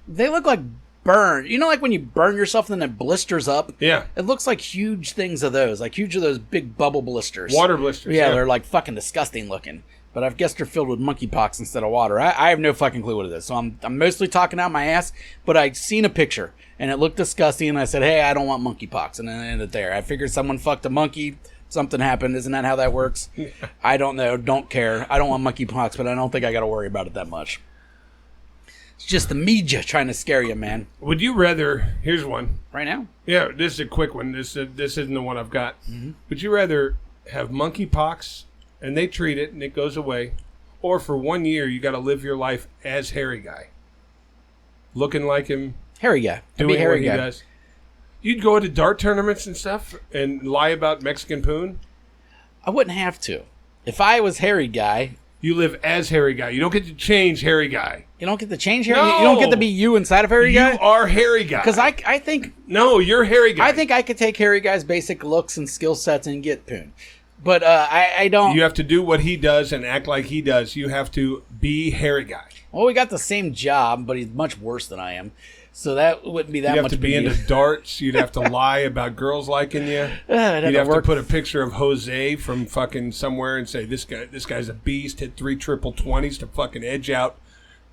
they look like burn. You know, like when you burn yourself and then it blisters up? Yeah. It looks like huge things of those. Like huge of those big bubble blisters. Water blisters. Yeah, they're like fucking disgusting looking. But I guess they're filled with monkeypox instead of water. I have no fucking clue what it is. So I'm mostly talking out my ass. But I seen a picture and it looked disgusting. And I said, hey, I don't want monkeypox. And then I ended there. I figured someone fucked a monkey. Something happened. Isn't that how that works? I don't know. Don't care. I don't want monkeypox, but I don't think I got to worry about it that much. It's just the media trying to scare you, man. Would you rather... Here's one. Right now? Yeah, this is a quick one. This isn't the one I've got. Would you rather have monkeypox and they treat it and it goes away, or for 1 year you got to live your life as Harry Guy? Looking like him. Harry Guy. Doing Harry what he does. You'd go to dart tournaments and stuff and lie about Mexican poon? I wouldn't have to. If I was Harry Guy, You live as hairy guy. You don't get to change hairy guy. You don't get to change hairy. No. You don't get to be you inside of hairy guy. You are hairy guy. Because I think no, you're hairy guy. I think I could take hairy guy's basic looks and skill sets and get poon. But I don't. You have to do what he does and act like he does. You have to be hairy guy. Well, we got the same job, but he's much worse than I am. So that wouldn't be that much. You have to be into darts. You'd have to lie about girls liking you. You'd have to put a picture of Jose from fucking somewhere and say, this guy's a beast, hit 3 triple 20s to fucking edge out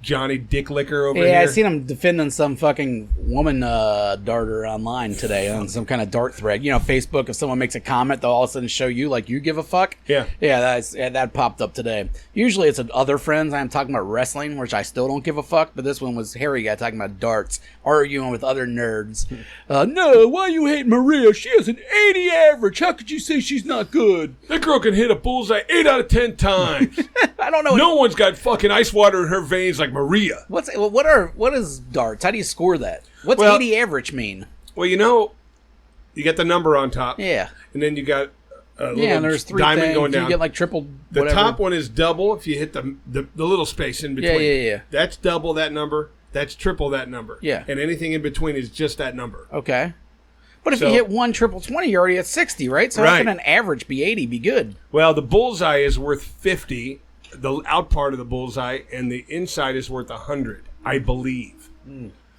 Johnny Dick Licker over here. Yeah, I seen him defending some fucking woman darter online today on some kind of dart thread. You know, Facebook, if someone makes a comment, they'll all of a sudden show you like you give a fuck. Yeah. Yeah, that popped up today. Usually it's other friends. I'm talking about wrestling, which I still don't give a fuck, but this one was Harry guy talking about darts, arguing with other nerds. No, why you hate Maria? She has an 80 average. How could you say she's not good? That girl can hit a bullseye 8 out of 10 times. I don't know. No one's got fucking ice water in her veins like Maria. What is darts? How do you score that? What's 80 average mean? Well, you get the number on top. Yeah. And then you got a little and there's 3 diamond things. going down. You get like triple The whatever. top one is double if you hit the little space in between. Yeah. That's double that number. That's triple that number. Yeah. And anything in between is just that number. Okay. But if you hit 1 triple 20, you're already at 60, right? So how can an average be 80 be good? Well, the bullseye is worth 50, the out part of the bullseye, and the inside is worth 100, I believe.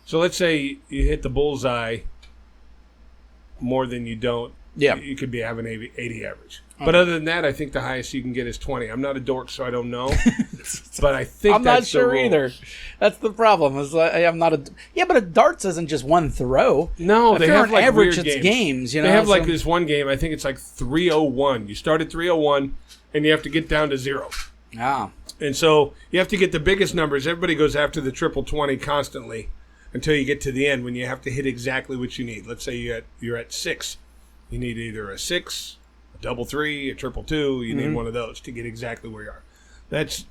So let's say you hit the bullseye more than you don't. Yeah. You could be having 80 average. But other than that, I think the highest you can get is 20. I'm not a dork, so I don't know. But I think I'm that's not sure the rule. either. That's the problem. Is I'm not a. Yeah, but a darts isn't just one throw. No, they have like average. weird It's games. You know, they have like this one game. I think it's like 301. You start at 301, and you have to get down to 0. Ah. And so you have to get the biggest numbers. Everybody goes after the triple 20 constantly until you get to the end when you have to hit exactly what you need. Let's say you're at 6. You need either a 6, a double 3, a triple 2. You need one of those to get exactly where you are. That's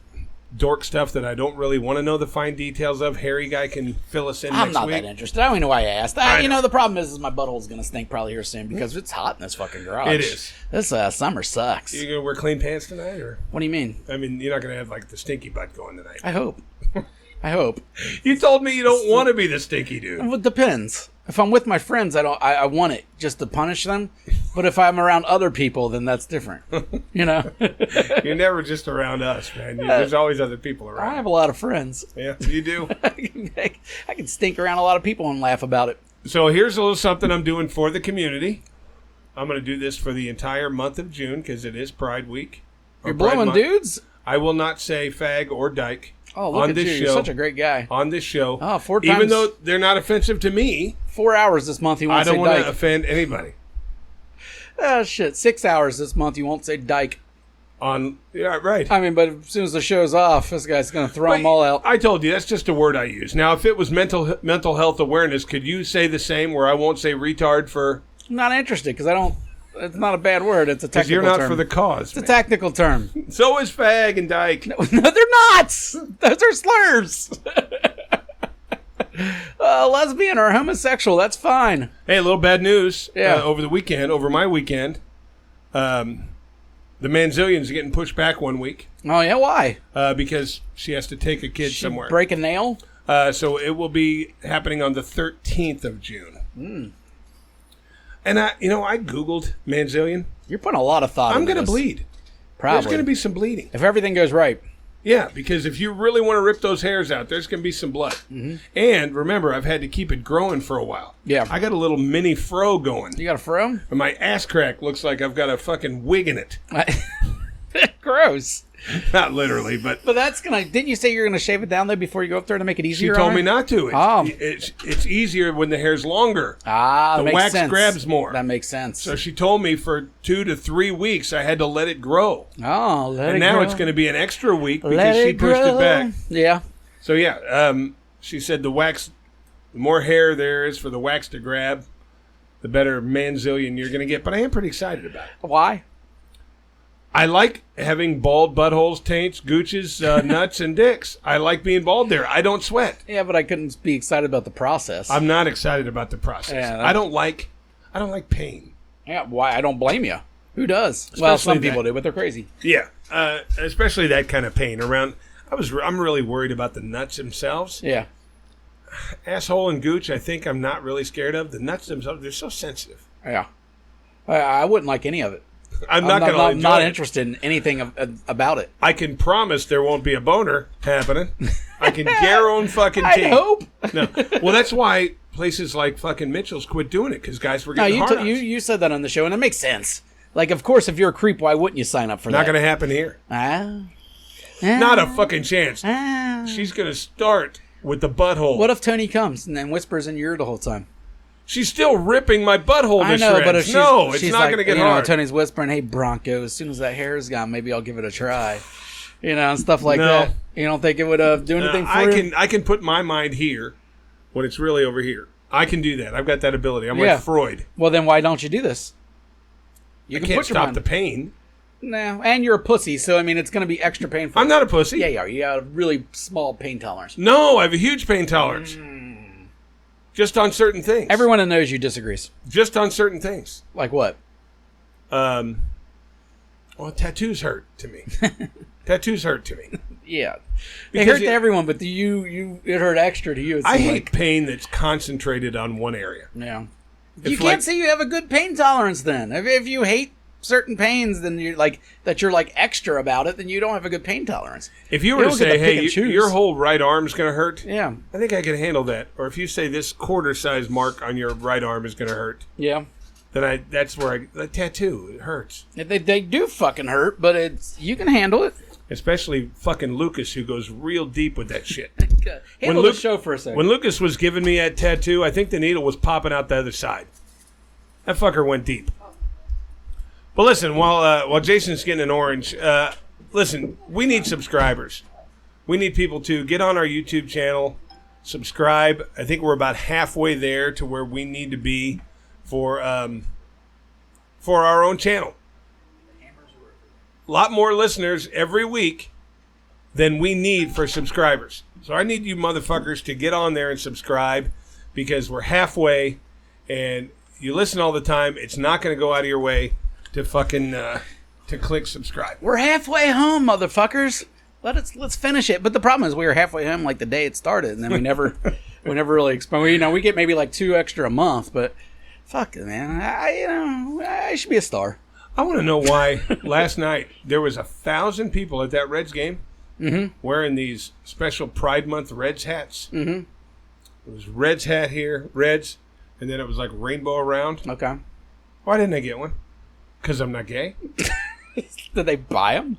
dork stuff that I don't really want to know the fine details of. Harry guy can fill us in next week. I'm not that interested. I don't even know why I asked. The problem is my butthole's going to stink probably here soon because it's hot in this fucking garage. It is. This summer sucks. You going to wear clean pants tonight? Or what do you mean? I mean, you're not going to have like the stinky butt going tonight. I hope. I hope. You told me you don't want to be the stinky dude. Well, it depends. If I'm with my friends, I want it just to punish them. But if I'm around other people, then that's different. You know? You're never just around us, man. There's always other people around. I have a lot of friends. Yeah, you do. I can stink around a lot of people and laugh about it. So here's a little something I'm doing for the community. I'm going to do this for the entire month of June because it is Pride Week. You're blowing dudes? I will not say fag or dyke. Oh, look at you. You're such a great guy. On this show. Oh, 4 times. Even though they're not offensive to me. 4 hours this month, you won't say dyke. I don't want to offend anybody. Oh, shit. 6 hours this month, you won't say dyke. Yeah, right. I mean, but as soon as the show's off, this guy's going to throw them all out. I told you, that's just a word I use. Now, if it was mental health awareness, could you say the same where I won't say retard for... I'm not interested, because I don't... It's not a bad word. It's a technical term. Because you're not for the cause, It's a technical term. So is fag and dyke. No, they're not. Those are slurs. Lesbian or homosexual, that's fine. Hey, a little bad news. Yeah. Over my weekend, the Manzillion's getting pushed back 1 week. Oh, yeah? Why? Because she has to take a kid somewhere. Break a nail? So it will be happening on the 13th of June. And I Googled Manzillion. You're putting a lot of thought into this. I'm going to bleed. Probably. There's going to be some bleeding. If everything goes right. Yeah, because if you really want to rip those hairs out, there's going to be some blood. And remember, I've had to keep it growing for a while. Yeah. I got a little mini fro going. You got a fro? And my ass crack looks like I've got a fucking wig in it. Gross. Not literally, but that's gonna. Didn't you say you're gonna shave it down though before you go up there to make it easier? She told me not to. Oh. It's easier when the hair's longer. Ah, the makes wax sense. grabs more. That makes sense. So she told me for 2 to 3 weeks I had to let it grow. Oh, and now it's going to be an extra week because she pushed it back. Yeah. So yeah, she said the more hair there is for the wax to grab, the better Manzillion you're going to get. But I am pretty excited about it. Why? I like having bald buttholes, taints, gooches, nuts, and dicks. I like being bald there. I don't sweat. Yeah, but I couldn't be excited about the process. I'm not excited about the process. Yeah, I don't like pain. Yeah, why? I don't blame you. Who does? Well, some people do, but they're crazy. Yeah. especially that kind of pain around. I'm really worried about the nuts themselves. Yeah. Asshole and gooch, I think I'm not really scared of. The nuts themselves, they're so sensitive. Yeah. I wouldn't like any of it. I'm not interested in anything about it. I can promise there won't be a boner happening. I can guarantee. I hope. No. Well, that's why places like fucking Mitchell's quit doing it, because guys were getting hard-ons. You said that on the show, and it makes sense. Like, of course, if you're a creep, why wouldn't you sign up for that? Not going to happen here. Not a fucking chance. She's going to start with the butthole. What if Tony comes and then whispers in your ear the whole time? She's still ripping my butthole to I know, shreds. but if it's not going to get hard. Tony's whispering, "Hey, Bronco, as soon as that hair's gone, maybe I'll give it a try." And stuff like that. You don't think it would do anything for you? I can put my mind here when it's really over here. I can do that. I've got that ability. I'm like Freud. Well, then why don't you do this? You can't stop the pain. No, and you're a pussy, so, I mean, it's going to be extra painful. I'm not a pussy. Yeah, you are. You got a really small pain tolerance. No, I have a huge pain tolerance. Just on certain things. Everyone that knows you disagrees. Just on certain things. Like what? Well, tattoos hurt to me. Tattoos hurt to me. Yeah. They hurt to everyone, but it hurt extra to you. I hate pain that's concentrated on one area. Yeah. You can't say you have a good pain tolerance then. If you hate certain pains, then you're like extra about it, then you don't have a good pain tolerance. If you were to say, hey, your whole right arm's going to hurt, yeah, I think I can handle that. Or if you say this quarter size mark on your right arm is going to hurt, yeah, then that's where the tattoo, it hurts. They do fucking hurt, but you can handle it. Especially fucking Lucas, who goes real deep with that shit. Handle the show for a second. When Lucas was giving me that tattoo, I think the needle was popping out the other side. That fucker went deep. But listen, while Jason's getting an orange, listen, we need subscribers. We need people to get on our YouTube channel, subscribe. I think we're about halfway there to where we need to be for our own channel. A lot more listeners every week than we need for subscribers. So I need you motherfuckers to get on there and subscribe, because we're halfway, and you listen all the time. It's not going to go out of your way to fucking to click subscribe. We're halfway home, motherfuckers. Let's finish it. But the problem is we were halfway home like the day it started, and then we never really expand. We get maybe like 2 extra a month, but fuck it, man. I should be a star. I want to know why last night there was 1,000 people at that Reds game wearing these special Pride Month Reds hats. Mm-hmm. It was Reds hat here, Reds, and then it was like rainbow around. Okay. Why didn't I get one? Because I'm not gay. Did they buy them?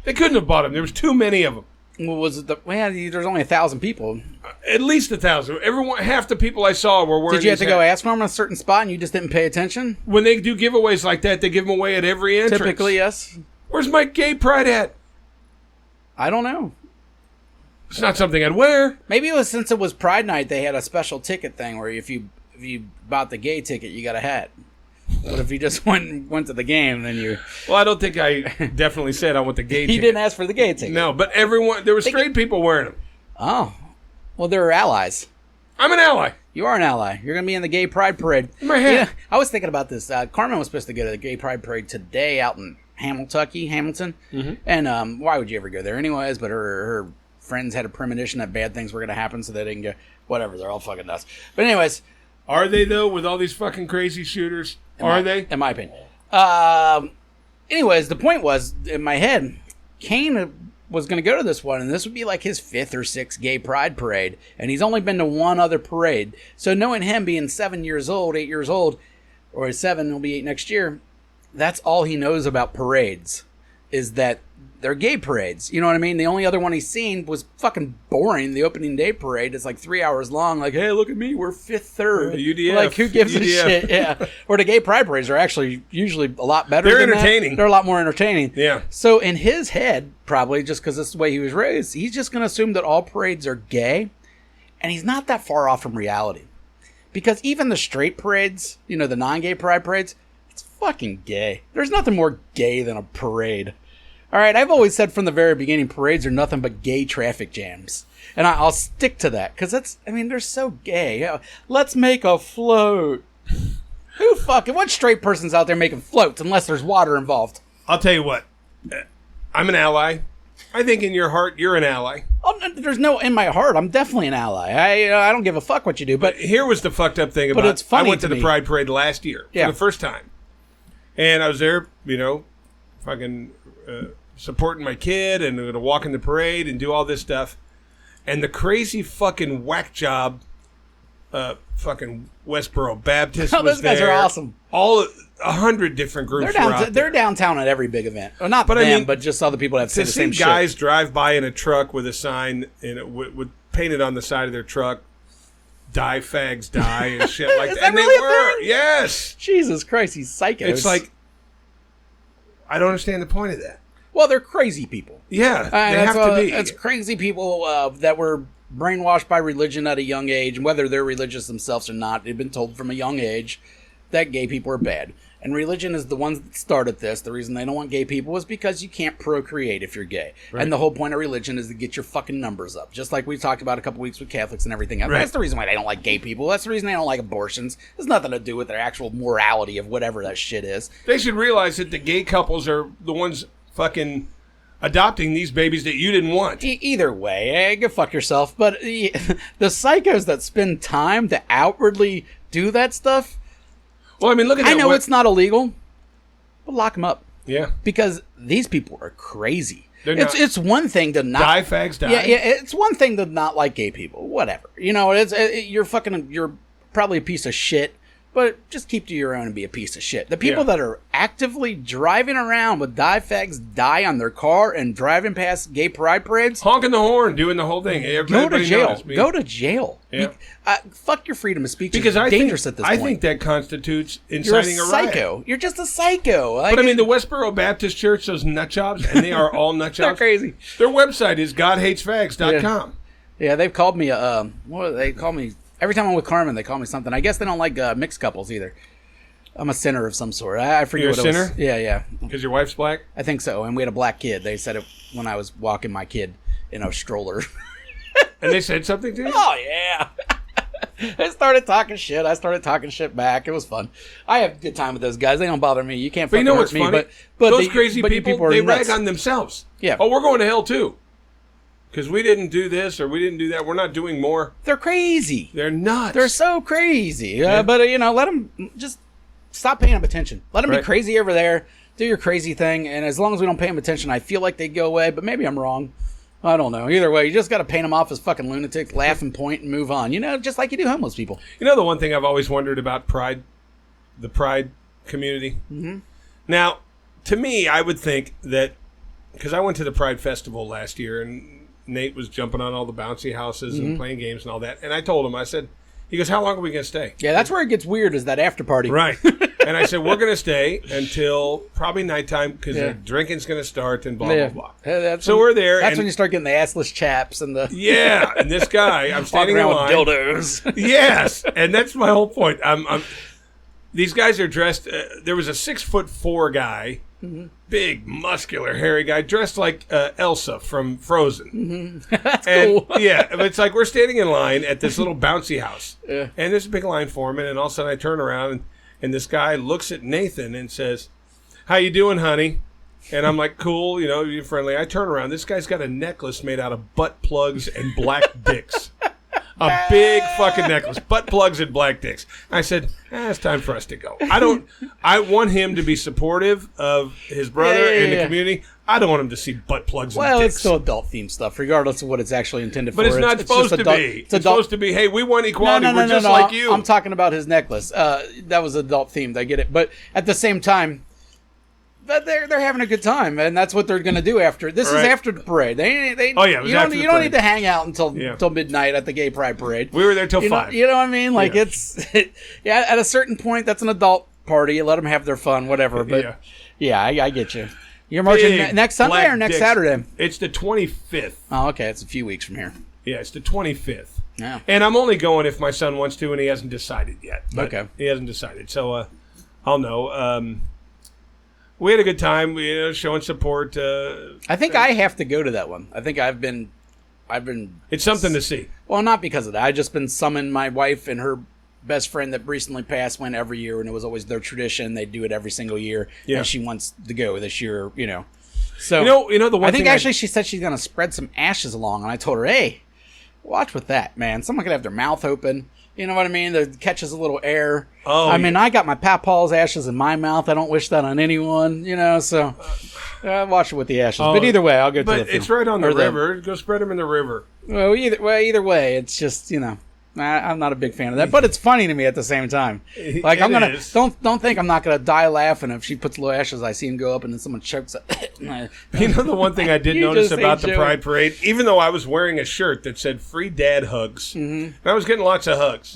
They couldn't have bought them. There was too many of them. Well, there's only 1,000 people. At least 1,000. Half the people I saw were wearing. Did you have to go ask for them in a certain spot and you just didn't pay attention? When they do giveaways like that, they give them away at every entrance. Typically, yes. Where's my gay pride hat? I don't know. It's not something I'd wear. Maybe it was since it was Pride Night, they had a special ticket thing where if you bought the gay ticket, you got a hat. But if you just went to the game, then you... Well, I don't think I definitely said I want the gay ticket. He didn't ask for the gay ticket. No, but there were straight people wearing them. Oh. Well, they're allies. I'm an ally. You are an ally. You're going to be in the gay pride parade. In my head. Yeah, I was thinking about this. Carmen was supposed to go to the gay pride parade today out in Hamilton. Mm-hmm. And why would you ever go there anyways? But her friends had a premonition that bad things were going to happen, so they didn't go. Whatever, they're all fucking nuts. But anyways... Are they, though, with all these fucking crazy shooters? Are they? In my opinion. Anyways, the point was, in my head, Kane was going to go to this one, and this would be like his 5th or 6th gay pride parade, and he's only been to one other parade. So knowing him being 8 years old, or 7, he'll be 8 next year, that's all he knows about parades, is that they're gay parades. You know what I mean? The only other one he's seen was fucking boring. The opening day parade is like 3 hours long. Like, hey, look at me. We're 5th, 3rd. UDF. Like, who gives a shit? Yeah. Or the gay pride parades are actually usually a lot better. They're entertaining. They're a lot more entertaining. Yeah. So in his head, probably just because this is the way he was raised, he's just going to assume that all parades are gay. And he's not that far off from reality. Because even the straight parades, the non-gay pride parades, it's fucking gay. There's nothing more gay than a parade. All right, I've always said from the very beginning, parades are nothing but gay traffic jams. And I'll stick to that, because they're so gay. Let's make a float. What straight person's out there making floats, unless there's water involved? I'll tell you what. I'm an ally. I think in your heart, you're an ally. Oh, there's no in my heart. I'm definitely an ally. I don't give a fuck what you do. But here was the fucked up thing about it. It's funny I went to the Pride Parade last year for the first time. And I was there, fucking supporting my kid and going to walk in the parade and do all this stuff. And the crazy fucking whack job fucking Westboro Baptist was those guys there. are awesome. All 100 different groups They're downtown at every big event. Well, not but just other people that say the same shit. Guys drive by in a truck with a sign with painted on the side of their truck, "Die fags die" and shit like that. And really they were. Yes. Jesus Christ, he's psychos. It's like, I don't understand the point of that. Well, they're crazy people. Yeah, they have to be. It's crazy people that were brainwashed by religion at a young age, and whether they're religious themselves or not, they've been told from a young age that gay people are bad. And religion is the ones that started this. The reason they don't want gay people is because you can't procreate if you're gay. Right. And the whole point of religion is to get your fucking numbers up. Just like we talked about a couple weeks with Catholics and everything else. Right. That's the reason why they don't like gay people. That's the reason they don't like abortions. It has nothing to do with their actual morality of whatever that shit is. They should realize that the gay couples are the ones fucking adopting these babies that you didn't want. Either way, go fuck yourself. But the psychos that spend time to outwardly do that stuff... Well, I mean, look at that. I know it's not illegal, but lock them up. Yeah. Because these people are crazy. It's one thing to not... Die fags die. Yeah, it's one thing to not like gay people. Whatever. You're probably a piece of shit, but just keep to your own and be a piece of shit. The people that are actively driving around with die fags die on their car and driving past gay pride parades... Honking the horn, doing the whole thing. Go to jail. Go to jail. Yeah. Fuck your freedom of speech. Because it's dangerous at this point. I think that constitutes inciting a riot. Psycho. You're just a psycho. But I mean, the Westboro Baptist Church, those nutjobs, and they are all nutjobs. They're crazy. Their website is godhatesfags.com. Yeah, they've called me they call me every time I'm with Carmen. They call me something. I guess they don't like mixed couples either. I'm a sinner of some sort. I forget You're what a it was. sinner? Yeah. Because your wife's black? I think so. And we had a black kid. They said it when I was walking my kid in a stroller. And they said something to you? Oh, yeah. They started talking shit. I started talking shit back. It was fun. I have a good time with those guys. They don't bother me. You can't fucking hurt me. Funny? But those crazy people they nuts. rag on themselves. Yeah. Oh, we're going to hell too. Because we didn't do this or we didn't do that. We're not doing more. They're crazy. They're nuts. They're so crazy. Yeah. But, let them just stop paying them attention. Let them be crazy over there. Do your crazy thing. And as long as we don't pay them attention, I feel like they'd go away. But maybe I'm wrong. I don't know. Either way, you just got to paint them off as fucking lunatics, laugh and point, and move on. Just like you do homeless people. The one thing I've always wondered about Pride, the Pride community? Mm-hmm. Now, to me, I would think that, because I went to the Pride Festival last year, and Nate was jumping on all the bouncy houses and playing games and all that, and I told him, he goes, how long are we going to stay? Yeah, that's where it gets weird, is that after party. Right. And I said, we're going to stay until probably nighttime because the drinking's going to start and blah, blah, blah. So we're there. That's when you start getting the assless chaps and the... Yeah. And this guy, I'm standing in line. With dildos. Yes. And that's my whole point. These guys are dressed... there was a 6'4" guy, big, muscular, hairy guy, dressed like Elsa from Frozen. Mm-hmm. That's cool. Yeah. It's like we're standing in line at this little bouncy house. Yeah. And there's a big line forming, and all of a sudden I turn around, and this guy looks at Nathan and says, how you doing, honey? And I'm like, cool, you're friendly. I turn around. This guy's got a necklace made out of butt plugs and black dicks. A big fucking necklace. Butt plugs and black dicks. I said, it's time for us to go. I want him to be supportive of his brother and the community. I don't want him to see butt plugs and dicks. Well, it's still adult-themed stuff, regardless of what it's actually intended for. But it's not supposed to be. It's supposed to be, hey, we want equality. We're just like you. I'm talking about his necklace. That was adult-themed. I get it. But at the same time, they're having a good time, and that's what they're going to do after. This is after the parade. You don't need to hang out until midnight at the gay pride parade. We were there till 5. You know what I mean? Like it's at a certain point, that's an adult party. You let them have their fun, whatever. But I get you. You're marching next Sunday or next Saturday? It's the 25th. Oh, okay. It's a few weeks from here. Yeah, it's the 25th. Yeah. And I'm only going if my son wants to, and he hasn't decided yet. Okay. He hasn't decided, so I'll know. We had a good time, showing support. I think I have to go to that one. I think I've been. It's something to see. Well, not because of that. I've just been summoning my wife and her best friend that recently passed went every year, and it was always their tradition. They do it every single year, and she wants to go this year. So you know the one I think thing actually she said she's gonna spread some ashes along, and I told her, hey, watch with that, man. Someone could have their mouth open. You know what I mean? That catches a little air. Oh, I mean, I got my papaw's ashes in my mouth. I don't wish that on anyone, you know, so watch it with the ashes. But either way, I'll get to the But it's right on the river. Go spread them in the river. Well, either way, it's just, you know, I'm not a big fan of that. But it's funny to me at the same time. Like, don't think I'm not going to die laughing if she puts little ashes, I see him go up and then someone chokes it. You know the one thing I did notice about the Pride Parade? Even though I was wearing a shirt that said free dad hugs, and I was getting lots of hugs,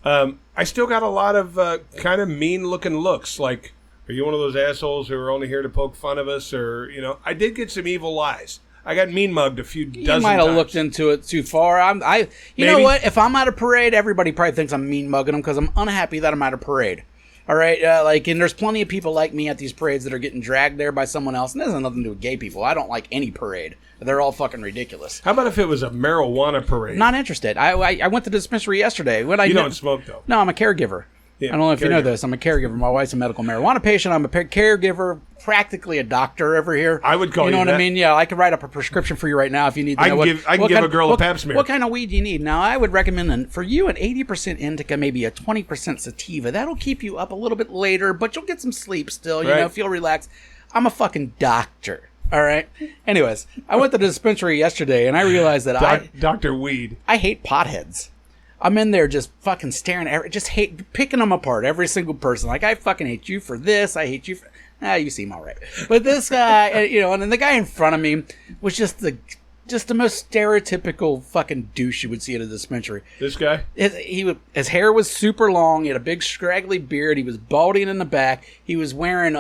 I still got a lot of kind of mean-looking looks, like, are you one of those assholes who are only here to poke fun of us? Or, you know, I did get some evil eyes. I got mean mugged a few dozen times. You might have looked into it too far. You know what? If I'm at a parade, everybody probably thinks I'm mean mugging them because I'm unhappy that I'm at a parade. All right, and there's plenty of people like me at these parades that are getting dragged there by someone else, and that has nothing to do with gay people. I don't like any parade. They're all fucking ridiculous. How about if it was a marijuana parade? Not interested. I went to the dispensary yesterday. You don't smoke, though. No, I'm a caregiver. Yeah, I don't know if you know this. I'm a caregiver. My wife's a medical marijuana patient. I'm a caregiver, practically a doctor over here. I would call you know that. what I mean? Yeah, I could write up a prescription for you right now if you need to know. I can give a girl a pap smear. What kind of weed do you need? Now, I would recommend for you an 80% indica, maybe a 20% sativa. That'll keep you up a little bit later, but you'll get some sleep still. You know, feel relaxed. I'm a fucking doctor. All right. Anyways, I went to the dispensary yesterday and I realized that Dr. Weed. I hate potheads. I'm in there just fucking staring at just picking them apart, every single person. Like, I fucking hate you for this. I hate you for... you seem all right. But this guy, you know, and then the guy in front of me was just the most stereotypical fucking douche you would see at a dispensary. This guy? His hair was super long. He had a big scraggly beard. He was balding in the back. He was wearing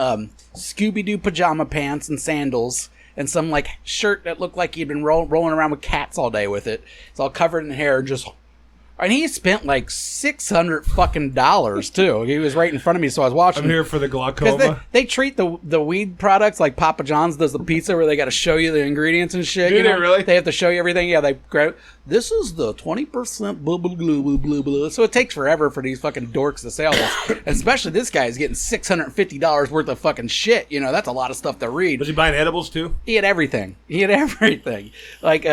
Scooby-Doo pajama pants and sandals and some, like, shirt that looked like he'd been rolling around with cats all day with it. It's all covered in hair, just... And he spent like $600 fucking too. He was right in front of me, so I was watching. I'm here for the glaucoma. They treat the weed products like Papa John's does the pizza, where they got to show you the ingredients and shit. Do they really? They have to show you everything. Yeah, they grab. This is the 20% blah blah blah blah blah blah. So it takes forever for these fucking dorks to sell this. Especially this guy is getting $650 worth of fucking shit. You know, that's a lot of stuff to read. Was he buying edibles too? He had everything. Like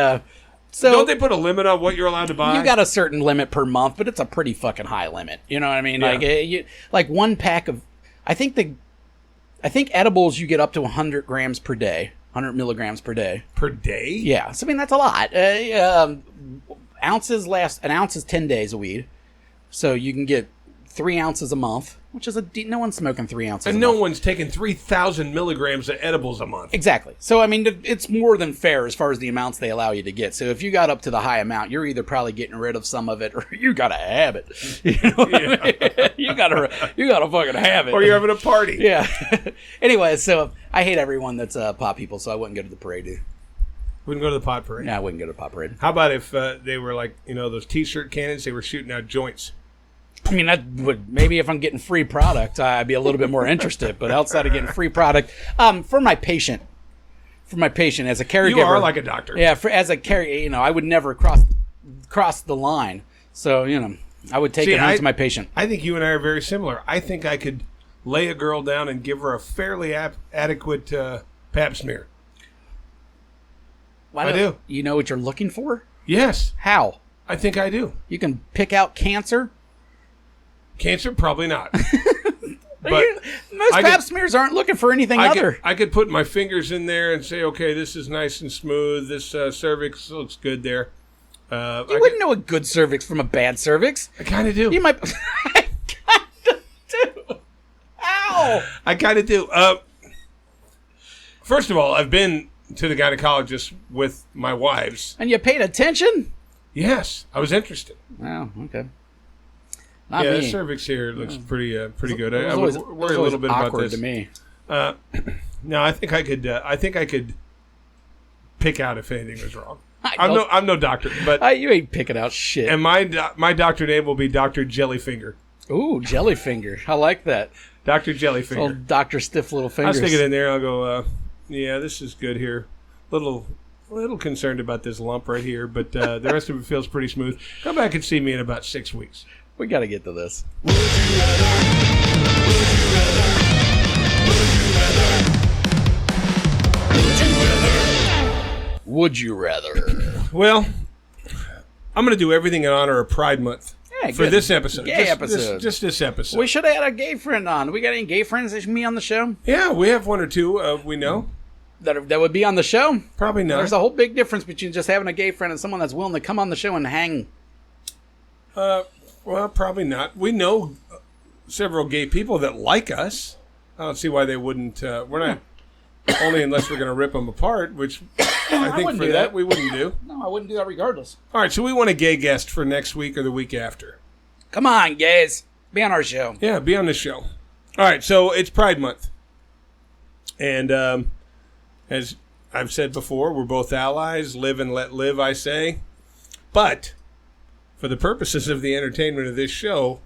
So, don't they put a limit on what you're allowed to buy? You got a certain limit per month, but it's a pretty fucking high limit. You know what I mean? Yeah. Like one pack of, I think edibles you get up to 100 grams per day, 100 milligrams per day. Per day? Yeah. So I mean that's a lot. An ounce is 10 days of weed, so you can get 3 ounces a month, which is no one's smoking 3 ounces. And no one's taking 3,000 milligrams of edibles a month. Exactly. So I mean, it's more than fair as far as the amounts they allow you to get. So if you got up to the high amount, you're either probably getting rid of some of it, or you gotta have it. You know what I mean? You gotta fucking have it. Or you're having a party. Yeah. Anyway, so I hate everyone that's pot people, so I wouldn't go to the parade, dude. Wouldn't go to the pot parade? Yeah, I wouldn't go to the pot parade. How about if they were like, you know, those T-shirt cannons? They were shooting out joints. I mean, that would maybe if I'm getting free product, I'd be a little bit more interested. But outside of getting free product, for my patient as a caregiver, you are like a doctor. Yeah, as a caregiver, you know, I would never cross the line. So you know, I would take it home to my patient. I think you and I are very similar. I think I could lay a girl down and give her a fairly adequate pap smear. I do. You know what you're looking for? Yes. How? I think I do. You can pick out cancer. Cancer? Probably not. But most pap smears aren't looking for anything other. I could put my fingers in there and say, okay, this is nice and smooth. This cervix looks good there. You wouldn't know a good cervix from a bad cervix. I kind of do. You might. I kind of do. Ow! I kind of do. First of all, I've been to the gynecologist with my wives. And you paid attention? Yes, I was interested. Oh, okay. The cervix here looks pretty good. I would worry a little bit about this. To me. No, I think I could pick out if anything was wrong. I'm no doctor, but you ain't picking out shit. And my doctor name will be Dr. Jellyfinger. Ooh, Jellyfinger. I like that. Dr. Jellyfinger. Little Dr. Stiff Little Fingers. I'll stick it in there. I'll go. Yeah, this is good here. Little concerned about this lump right here, but the rest of it feels pretty smooth. Come back and see me in about 6 weeks. We got to get to this. Would you rather? Would you rather? Would you rather? Would you rather? Well, I'm going to do everything in honor of Pride Month for this episode. Gay episode. Just this episode. We should have had a gay friend on. We got any gay friends that should be on the show? Yeah, we have one or two we know. That would be on the show? Probably not. There's a whole big difference between just having a gay friend and someone that's willing to come on the show and hang. Well, probably not. We know several gay people that like us. I don't see why they wouldn't. We're not only unless we're going to rip them apart, which I think for that we wouldn't do. No, I wouldn't do that regardless. All right, so we want a gay guest for next week or the week after. Come on, gays. Be on our show. Yeah, be on the show. All right, so it's Pride Month. And as I've said before, we're both allies. Live and let live, I say. But for the purposes of the entertainment of this show,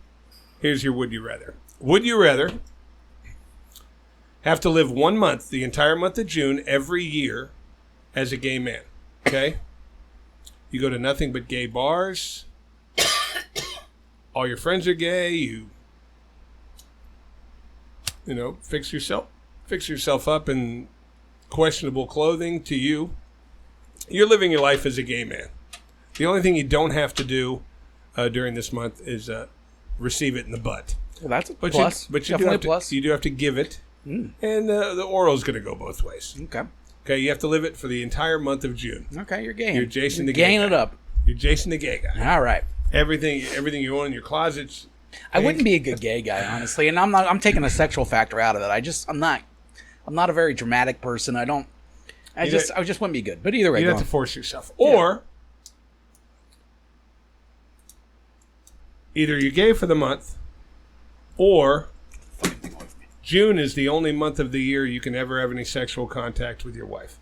here's your would you rather. Would you rather have to live 1 month, the entire month of June, every year as a gay man? Okay? You go to nothing but gay bars. All your friends are gay. You fix yourself up in questionable clothing to you. You're living your life as a gay man. The only thing you don't have to do during this month is receive it in the butt. Well, that's a plus. But you do have to give it, and the oral is going to go both ways. Okay, you have to live it for the entire month of June. Okay, you're gay. You're Jason the gay guy. Gaying it up. You're Jason the gay guy. All right. Everything you own in your closets. I wouldn't be a good gay guy, honestly, and I'm taking a sexual factor out of it. I'm not a very dramatic person. I just wouldn't be good. But either way, you have to force yourself. Or either you're gay for the month, or June is the only month of the year you can ever have any sexual contact with your wife.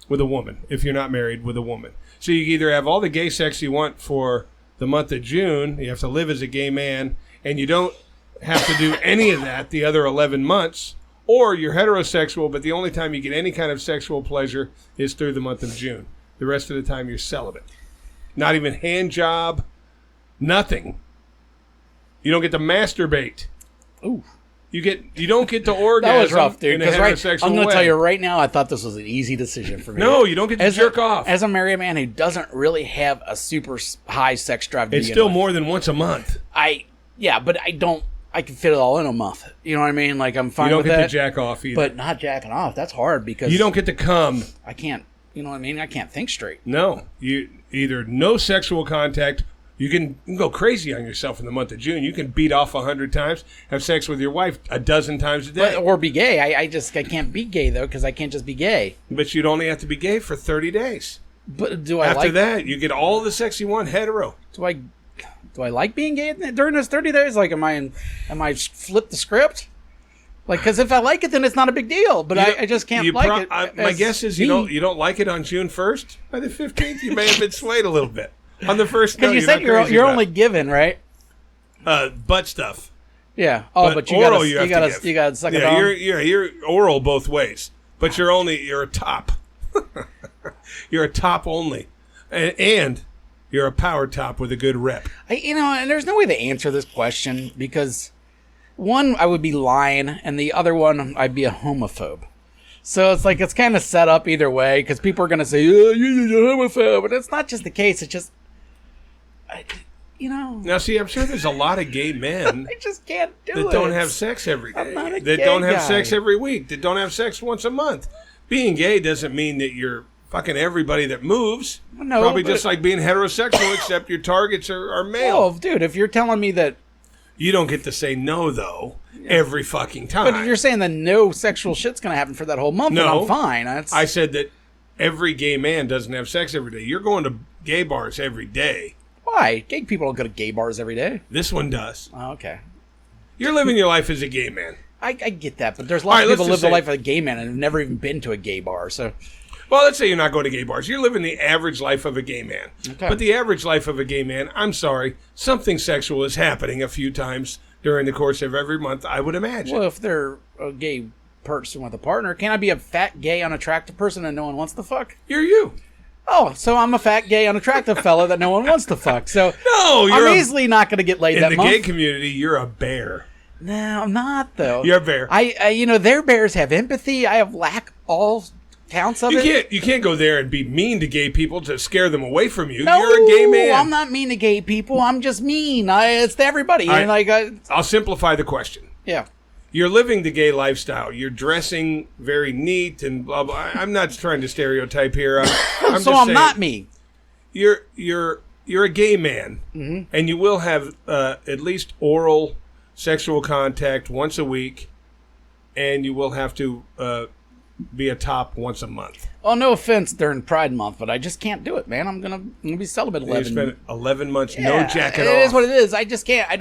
With a woman, if you're not married, with a woman. So you either have all the gay sex you want for the month of June, you have to live as a gay man, and you don't have to do any of that the other 11 months, or you're heterosexual, but the only time you get any kind of sexual pleasure is through the month of June. The rest of the time you're celibate. Not even hand job, nothing. You don't get to masturbate. Ooh. You don't get to orgasm. That was rough, dude. In a heterosexual I'm going to way. tell you right now, I thought this was an easy decision for me. No, you don't get to jerk off. As a married man who doesn't really have a super high sex drive, it's still more than once a month. But I can fit it all in a month. You know what I mean? Like, I'm fine with that. You don't get to jack off either. But not jacking off, that's hard because... You don't get to come. I can't, you know what I mean? I can't think straight. No. You either no sexual contact. You can go crazy on yourself in the month of June. You can beat off 100 times, have sex with your wife a dozen times a day. Or be gay. I can't be gay, though, because I can't just be gay. But you'd only have to be gay for 30 days. But After that, you get all the sex you want hetero. Do I like being gay during those 30 days? Like, am I flip the script? Like, because if I like it, then it's not a big deal. But I just can't like it. My guess is you don't like it on June 1st. By the 15th, you may have been swayed a little bit. On the first, because you said you're only given, right? Butt stuff. Yeah. Oh, but you gotta suck it on. You're oral both ways, but you're a top. You're a top only, and you're a power top with a good rep. And there's no way to answer this question because one, I would be lying, and the other one, I'd be a homophobe. So it's like it's kind of set up either way because people are going to say, "Oh, you're a homophobe," but it's not just the case. It's just, Now, see, I'm sure there's a lot of gay men I just can't do that it. don't have sex every day. I'm not a that gay don't have guy. sex every week. That don't have sex once a month. Being gay doesn't mean that you're fucking everybody that moves. No, probably just like being heterosexual, except your targets are male. Oh, dude, if you're telling me that you don't get to say no though every fucking time. But if you're saying that no sexual shit's going to happen for that whole month, then I'm fine. I said that every gay man doesn't have sex every day. You're going to gay bars every day. Why? Gay people don't go to gay bars every day. This one does. Oh, okay. You're living your life as a gay man. I get that, but there's lots of people who live the life of a gay man and have never even been to a gay bar. So, well, let's say you're not going to gay bars. You're living the average life of a gay man. Okay. But the average life of a gay man, I'm sorry, something sexual is happening a few times during the course of every month, I would imagine. Well, if they're a gay person with a partner, can I be a fat, gay, unattractive person that no one wants to fuck? You're you. Oh, so I'm a fat, gay, unattractive fella that no one wants to fuck. So I'm easily not going to get laid that month. In the gay community, you're a bear. No, I'm not, though. You're a bear. Their bears have empathy. I have lack all counts of it. You can't go there and be mean to gay people to scare them away from you. No, you're a gay man. I'm not mean to gay people. I'm just mean. It's to everybody. I'll simplify the question. Yeah. You're living the gay lifestyle. You're dressing very neat and blah blah. I'm not trying to stereotype here. I'm not me. You're a gay man, and you will have at least oral sexual contact once a week, and you will have to be a top once a month. Oh, no offense during Pride Month, but I just can't do it, man. I'm gonna be celibate 11. You spent 11 months no jacket off. It is what it is. I just can't. I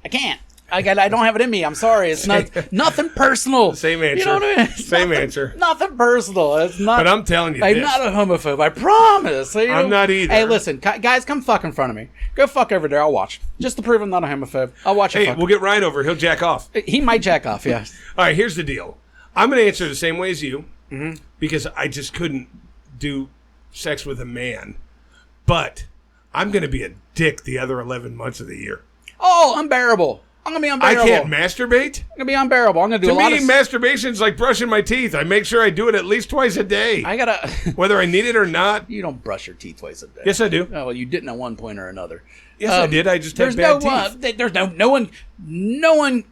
can't. I don't have it in me. I'm sorry. It's nothing personal. Same answer. You know what I mean? Same answer. Nothing personal. It's not. But I'm telling you, I'm not a homophobe. I promise. I'm not either. Hey, listen, guys, come fuck in front of me. Go fuck over there. I'll watch. Just to prove I'm not a homophobe. I'll watch it. Hey, we'll get Ryan over. He'll jack off. He might jack off. Yeah. All right. Here's the deal. I'm going to answer the same way as you because I just couldn't do sex with a man. But I'm going to be a dick the other 11 months of the year. Oh, unbearable. I'm going to be unbearable. I can't masturbate? I'm going to be unbearable. I'm going to do a lot of... To me, masturbation's like brushing my teeth. I make sure I do it at least twice a day. I got to... Whether I need it or not. You don't brush your teeth twice a day. Yes, I do. Oh, well, you didn't at one point or another. Yes, I did. I just had bad teeth. There's no one...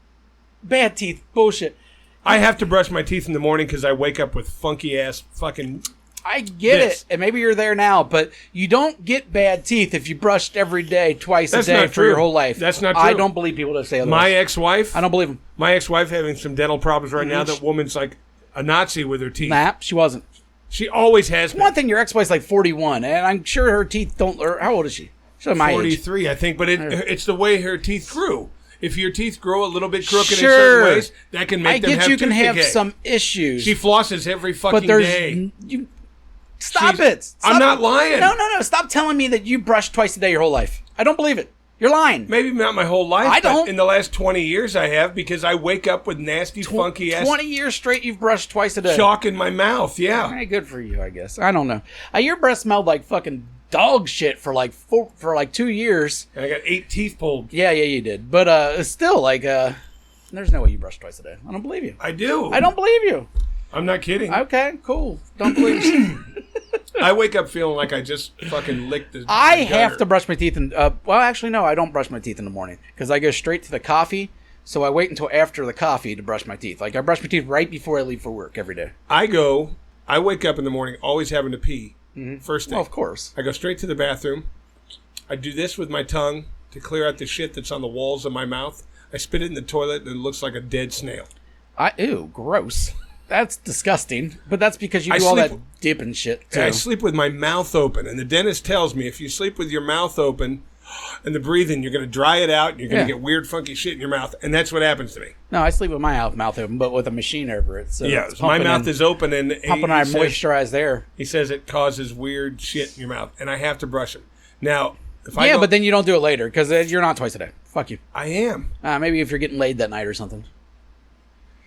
Bad teeth. Bullshit. I have to brush my teeth in the morning because I wake up with funky-ass fucking... I get it, and maybe you're there now, but you don't get bad teeth if you brushed every day, twice a day for your whole life. That's not true. I don't believe people that say otherwise. My ex-wife... I don't believe them. My ex-wife having some dental problems right now. That woman's like a Nazi with her teeth. Nah, she wasn't. She always has been. One thing, your ex-wife's like 41, and I'm sure her teeth don't... Or how old is she? She's my 43, age. I think, but it's the way her teeth grew. If your teeth grow a little bit crooked in certain ways, that can make them have you can have decay. some issues. She flosses every fucking day. Stop it. Stop. I'm not lying. No. Stop telling me that you brush twice a day your whole life. I don't believe it. You're lying. Maybe not my whole life. I don't. But in the last 20 years I have because I wake up with nasty, funky ass... 20 years straight you've brushed twice a day. Chalk in my mouth, yeah. Hey, good for you, I guess. I don't know. Your breath smelled like fucking dog shit for like 2 years. And I got 8 teeth pulled. Yeah, you did. But still, there's no way you brush twice a day. I don't believe you. I do. I don't believe you. I'm not kidding. Okay, cool. Don't believe you. I wake up feeling like I just fucking licked the I have to brush my teeth well, actually, no, I don't brush my teeth in the morning because I go straight to the coffee. So I wait until after the coffee to brush my teeth. Like I brush my teeth right before I leave for work every day. I wake up in the morning always having to pee. First thing. Well, of course. I go straight to the bathroom. I do this with my tongue to clear out the shit that's on the walls of my mouth. I spit it in the toilet and it looks like a dead snail. Ew, gross. That's disgusting, but that's because you do all that dip and shit, too. I sleep with my mouth open, and the dentist tells me if you sleep with your mouth open and the breathing, you're going to dry it out, and you're going to get weird, funky shit in your mouth, and that's what happens to me. No, I sleep with my mouth open, but with a machine over it. So yeah, my mouth is open, and pumping our moisturized air. He says it causes weird shit in your mouth, and I have to brush it. Now, but then you don't do it later, because you're not twice a day. Fuck you. I am. Maybe if you're getting laid that night or something.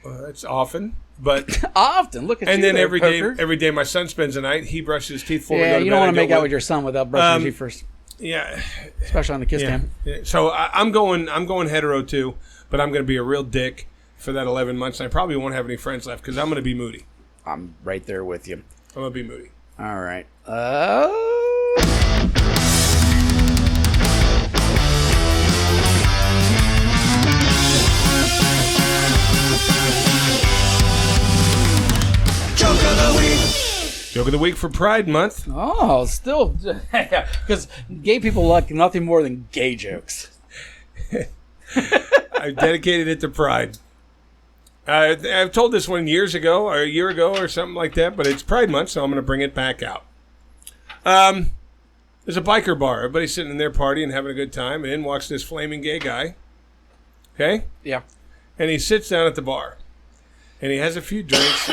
It's often. But often, look at you. And then every day my son spends the night. He brushes his teeth before we go to bed. Yeah, you don't want to make out with your son without brushing your teeth first. Yeah, especially on the kiss cam. Yeah. So I'm going hetero too, but I'm going to be a real dick for that 11 months. And I probably won't have any friends left because I'm going to be moody. I'm right there with you. I'm going to be moody. All right. Joke of the week for Pride Month. Oh, still, because gay people like nothing more than gay jokes. I've dedicated it to Pride. I've told this one years ago, or a year ago, or something like that, but it's Pride Month, so I'm going to bring it back out. There's a biker bar. Everybody's sitting in their party and having a good time, and in walks this flaming gay guy. Okay? Yeah. And he sits down at the bar. And he has a few drinks,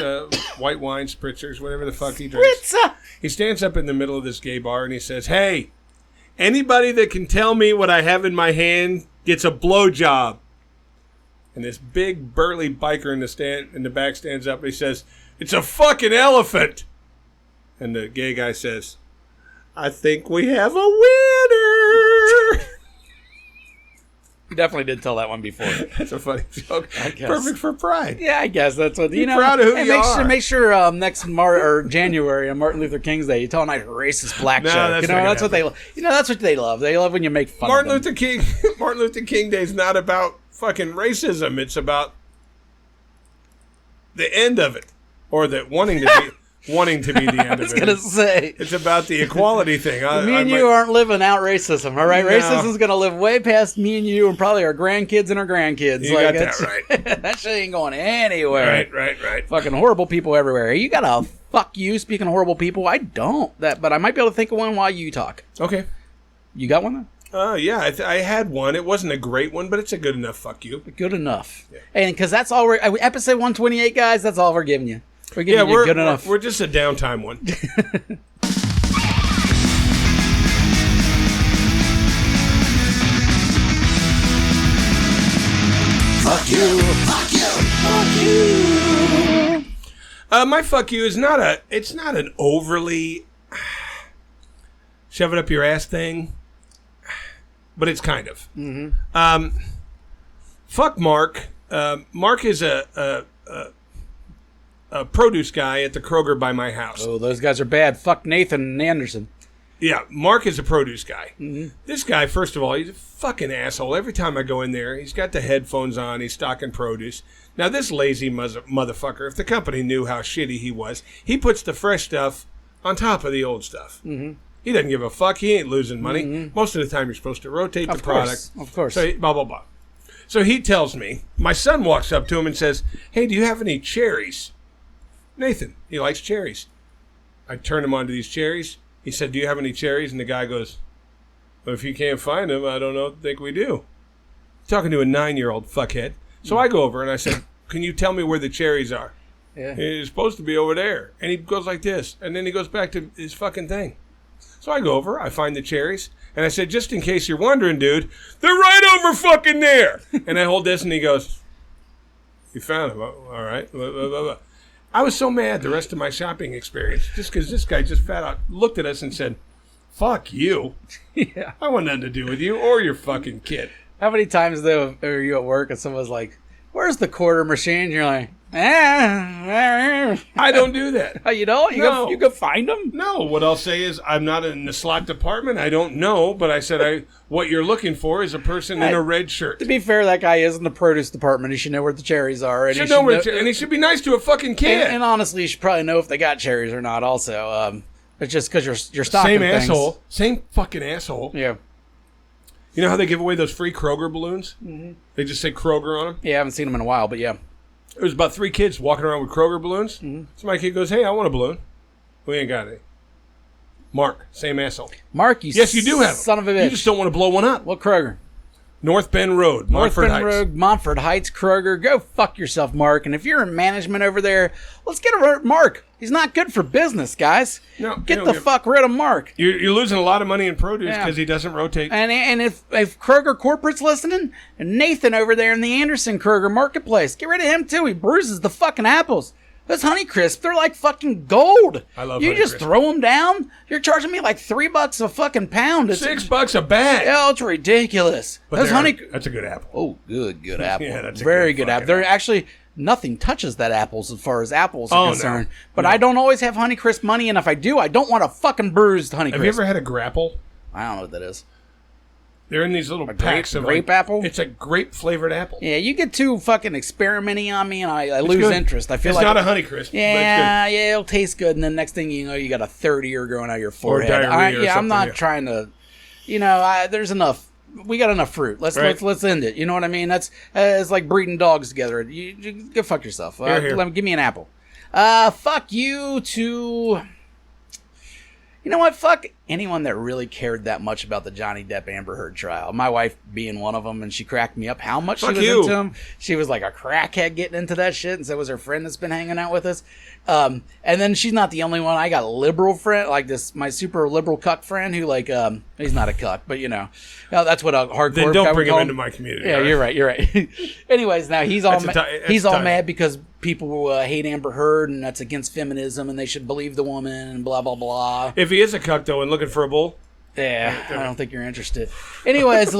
white wine, spritzers, whatever the fuck he drinks. Spritzer! He stands up in the middle of this gay bar and he says, "Hey, anybody that can tell me what I have in my hand gets a blowjob." And this big burly biker in the back stands up and he says, "It's a fucking elephant." And the gay guy says, "I think we have a winner." definitely did tell that one before. That's a funny joke. Perfect for Pride. Yeah, I guess that's what Be proud of who you are. Make sure next January on Martin Luther King's Day, you tell a nice racist black joke. That's what they. That's what they love. They love when you make fun. Martin Luther King Day is not about fucking racism. It's about the end of it, or the wanting to be. Wanting to be the end of it. I was going to say. It's about the equality thing. Me and you aren't living out racism, all right? No. Racism's going to live way past me and you and probably our grandkids and our grandkids. You got that right. That shit ain't going anywhere. Right. Fucking horrible people everywhere. You got a fuck you, speaking of horrible people. I don't. But I might be able to think of one while you talk. Okay. You got one then? Yeah, I had one. It wasn't a great one, but it's a good enough fuck you. Good enough. Yeah. And because that's all episode 128, guys, that's all we're giving you. We're giving you good enough. We're just a downtime one. Fuck you. Fuck you. Fuck you. My fuck you is it's not an overly shove it up your ass thing, but it's kind of. Mm-hmm. Fuck Mark. Mark is a produce guy at the Kroger by my house. Oh, those guys are bad. Fuck Nathan and Anderson. Yeah, Mark is a produce guy. Mm-hmm. This guy, first of all, he's a fucking asshole. Every time I go in there, he's got the headphones on. He's stocking produce. Now, this lazy motherfucker, if the company knew how shitty he was, he puts the fresh stuff on top of the old stuff. Mm-hmm. He doesn't give a fuck. He ain't losing money. Mm-hmm. Most of the time, you're supposed to rotate the product. Of course. So, blah, blah, blah. So he tells me, my son walks up to him and says, "Hey, do you have any cherries?" Nathan, he likes cherries. I turned him on to these cherries. He said, "Do you have any cherries?" And the guy goes, "Well, if you can't find them, I don't think we do." Talking to a 9-year-old fuckhead. So I go over and I said, "Can you tell me where the cherries are?" Yeah. It's supposed to be over there. And he goes like this. And then he goes back to his fucking thing. So I go over, I find the cherries. And I said, "Just in case you're wondering, dude, they're right over fucking there." And I hold this and he goes, "You found them. All right." Blah, blah, blah, blah. I was so mad the rest of my shopping experience just because this guy just flat out looked at us and said, "Fuck you." Yeah. I want nothing to do with you or your fucking kid. How many times, though, are you at work and someone's like, "Where's the quarter machine?" And you're like, I don't do that. Oh, you don't? You go find them? No. What I'll say is I'm not in the slot department. I don't know. But I said what you're looking for is a person in a red shirt. To be fair, that guy is in the produce department. He should know where the cherries are. And and he should be nice to a fucking kid. And honestly, you should probably know if they got cherries or not also. It's just because you're stocking things. Same asshole. Same fucking asshole. Yeah. You know how they give away those free Kroger balloons? Mm-hmm. They just say Kroger on them? Yeah, I haven't seen them in a while, but yeah. There was about 3 kids walking around with Kroger balloons. Mm-hmm. So my kid goes, "Hey, I want a balloon." We ain't got any. Mark, same asshole. Mark, yes, you do have them. Son of a bitch. You just don't want to blow one up. What Kroger? North Bend Road, Montford Heights, Kroger. Go fuck yourself, Mark. And if you're in management over there, let's get rid of Mark. He's not good for business, guys. No, get the fuck rid of Mark. You're losing a lot of money in produce because he doesn't rotate. And if Kroger Corporate's listening, and Nathan over there in the Anderson Kroger Marketplace, get rid of him too. He bruises the fucking apples. Those Honeycrisp, they're like fucking gold. I love You just throw them down? You're charging me like $3 a fucking pound. $6 a bag. Oh, it's ridiculous. But that's a good apple. Oh, good apple. Yeah, that's a very good apple. They're actually, nothing touches that apples as far as apples are concerned. No. But I don't always have Honeycrisp money, and if I do, I don't want a fucking bruised Honeycrisp. Have you ever had a grapple? I don't know what that is. They're in these little packs of grape apple. It's a grape flavored apple. Yeah, you get too fucking experimenty on me, and I lose interest. I feel it's like not a Honeycrisp. Yeah, it'll taste good, and then next thing you know, you got a 30-year growing out of your forehead. Or diarrhea. I'm not trying to. There's enough. We got enough fruit. Let's end it. You know what I mean? That's it's like breeding dogs together. You go fuck yourself. Give me an apple. Fuck you to. You know what? Fuck anyone that really cared that much about the Johnny Depp Amber Heard trial. My wife being one of them, and she cracked me up how much she was into him. She was like a crackhead getting into that shit, and so was her friend that's been hanging out with us. And then she's not the only one. I got a liberal friend, like this, my super liberal cuck friend who he's not a cuck, but that's what a hardcore. Then don't bring him into my community. Yeah, right? You're right. Anyways, now he's all mad because people hate Amber Heard, and that's against feminism, and they should believe the woman, and blah blah blah. If he is a cuck though, and looking for a bull, yeah, I don't think you're interested. Anyways,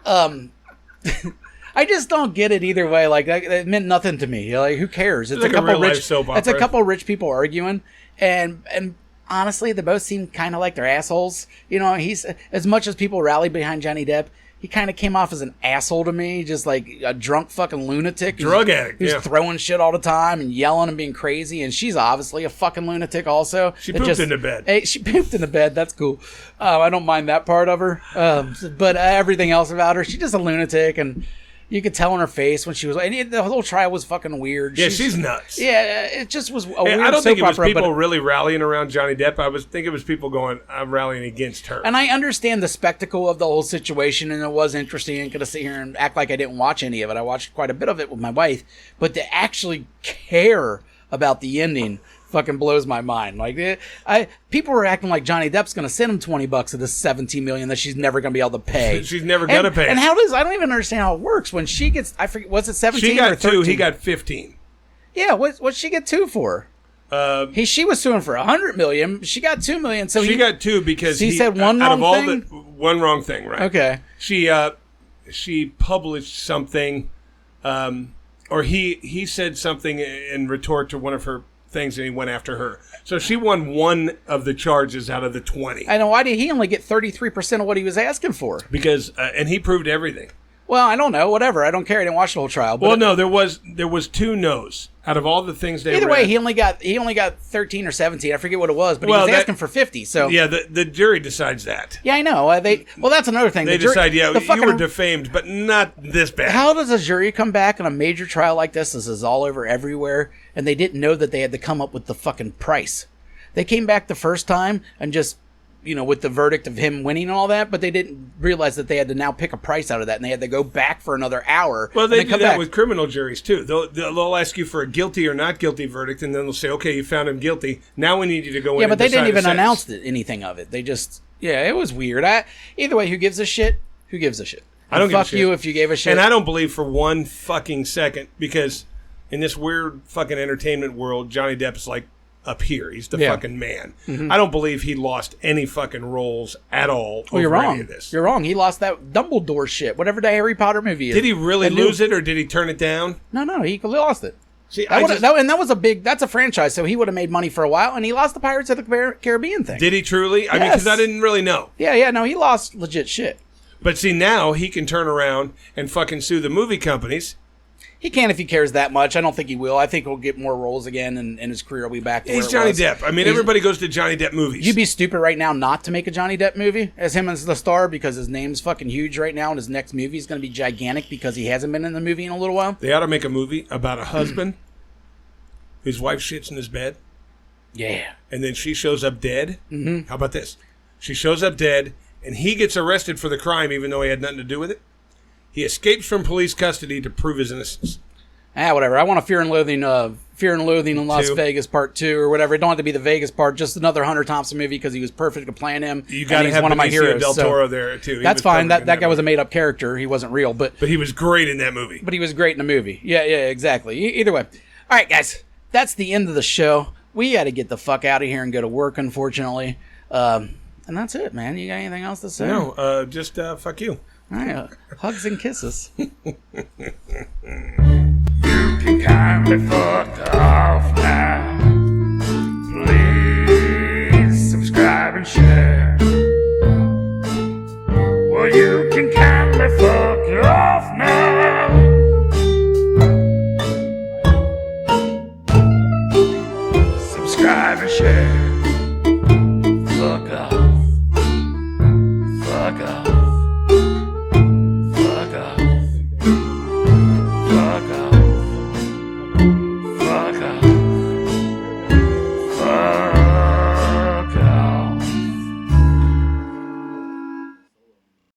I just don't get it either way. Like, it meant nothing to me. Like, who cares? It's like a couple rich. soap opera. It's a couple rich people arguing, and honestly, they both seem kind of like they're assholes. You know, he's as much as people rally behind Johnny Depp. He kind of came off as an asshole to me, just like a drunk fucking lunatic. Drug addict. Who's throwing shit all the time and yelling and being crazy. And she's obviously a fucking lunatic also. She pooped in the bed. Hey, she pooped in the bed. That's cool. I don't mind that part of her. But everything else about her, she's just a lunatic. And you could tell in her face when she was... And the whole trial was fucking weird. Yeah, she's nuts. Yeah, it just was a weird I don't think it was opera, people really rallying around Johnny Depp. I think it was people going, I'm rallying against her. And I understand the spectacle of the whole situation, and it was interesting. I'm going to sit here and act like I didn't watch any of it. I watched quite a bit of it with my wife. But to actually care about the ending fucking blows my mind. Like, people were acting like Johnny Depp's going to send him $20 of this $17 million that she's never going to be able to pay. She's never going to pay. And I don't even understand how it works. When she gets, I forget, was it 17 she got or 13? 2, he got 15. Yeah, what'd she get 2 for? She was suing for $100 million. She got $2 million. So she got 2 because he said one wrong thing. One wrong thing, right? Okay. She published something, or he said something in retort to one of her things, and he went after her. So she won one of the charges out of the 20. I know. Why did he only get 33% of what he was asking for? Because and he proved everything. Well, I don't know. Whatever. I don't care. I didn't watch the whole trial. But no, there was 2 no's out of all the things they. Either way, he only got 13 or 17. I forget what it was, but he was asking for 50. So yeah, the jury decides that. Yeah, I know. That's another thing. They decide, you were defamed, but not this bad. How does a jury come back on a major trial like this? This is all over everywhere, and they didn't know that they had to come up with the fucking price. They came back the first time and just, with the verdict of him winning and all that, but they didn't realize that they had to now pick a price out of that, and they had to go back for another hour. Well, they do that with criminal juries, too. They'll ask you for a guilty or not guilty verdict, and then they'll say, okay, you found him guilty. Now we need you to go in and decide. Yeah, but they didn't even announce anything of it. They just, it was weird. Either way, who gives a shit? Who gives a shit? I don't give a shit. Fuck you if you gave a shit. And I don't believe for one fucking second, because in this weird fucking entertainment world, Johnny Depp's like up here. He's the fucking man. Mm-hmm. I don't believe he lost any fucking roles at all. Well, you're wrong. Any of this. You're wrong. He lost that Dumbledore shit, whatever the Harry Potter movie is. Did he really lose it, or did he turn it down? No, he lost it. See, that's a franchise, so he would have made money for a while, and he lost the Pirates of the Caribbean thing. Did he truly? I mean, because I didn't really know. Yeah, no, he lost legit shit. But see, now he can turn around and fucking sue the movie companies. He can if he cares that much. I don't think he will. I think he'll get more roles again, and his career will be back to where it was. He's Johnny Depp. I mean, everybody goes to Johnny Depp movies. You'd be stupid right now not to make a Johnny Depp movie as him as the star, because his name's fucking huge right now, and his next movie is going to be gigantic because he hasn't been in the movie in a little while. They ought to make a movie about a husband whose wife shits in his bed. Yeah. And then she shows up dead. Mm-hmm. How about this? She shows up dead, and he gets arrested for the crime even though he had nothing to do with it. He escapes from police custody to prove his innocence. Whatever. I want a Fear and Loathing in Las Vegas Part 2 or whatever. It don't have to be the Vegas part. Just another Hunter Thompson movie because he was perfect at playing him. You got to have one of my heroes. Del Toro there too. That's fine. That guy was a made up character. He wasn't real, but he was great in that movie. But he was great in the movie. Yeah, exactly. Either way. All right, guys. That's the end of the show. We got to get the fuck out of here and go to work, unfortunately. And that's it, man. You got anything else to say? No. Just fuck you. All right. Hugs and kisses. You can kindly fuck off now. Please subscribe and share. Well, you can kindly fuck off now. Subscribe and share. Fuck off. Fuck off.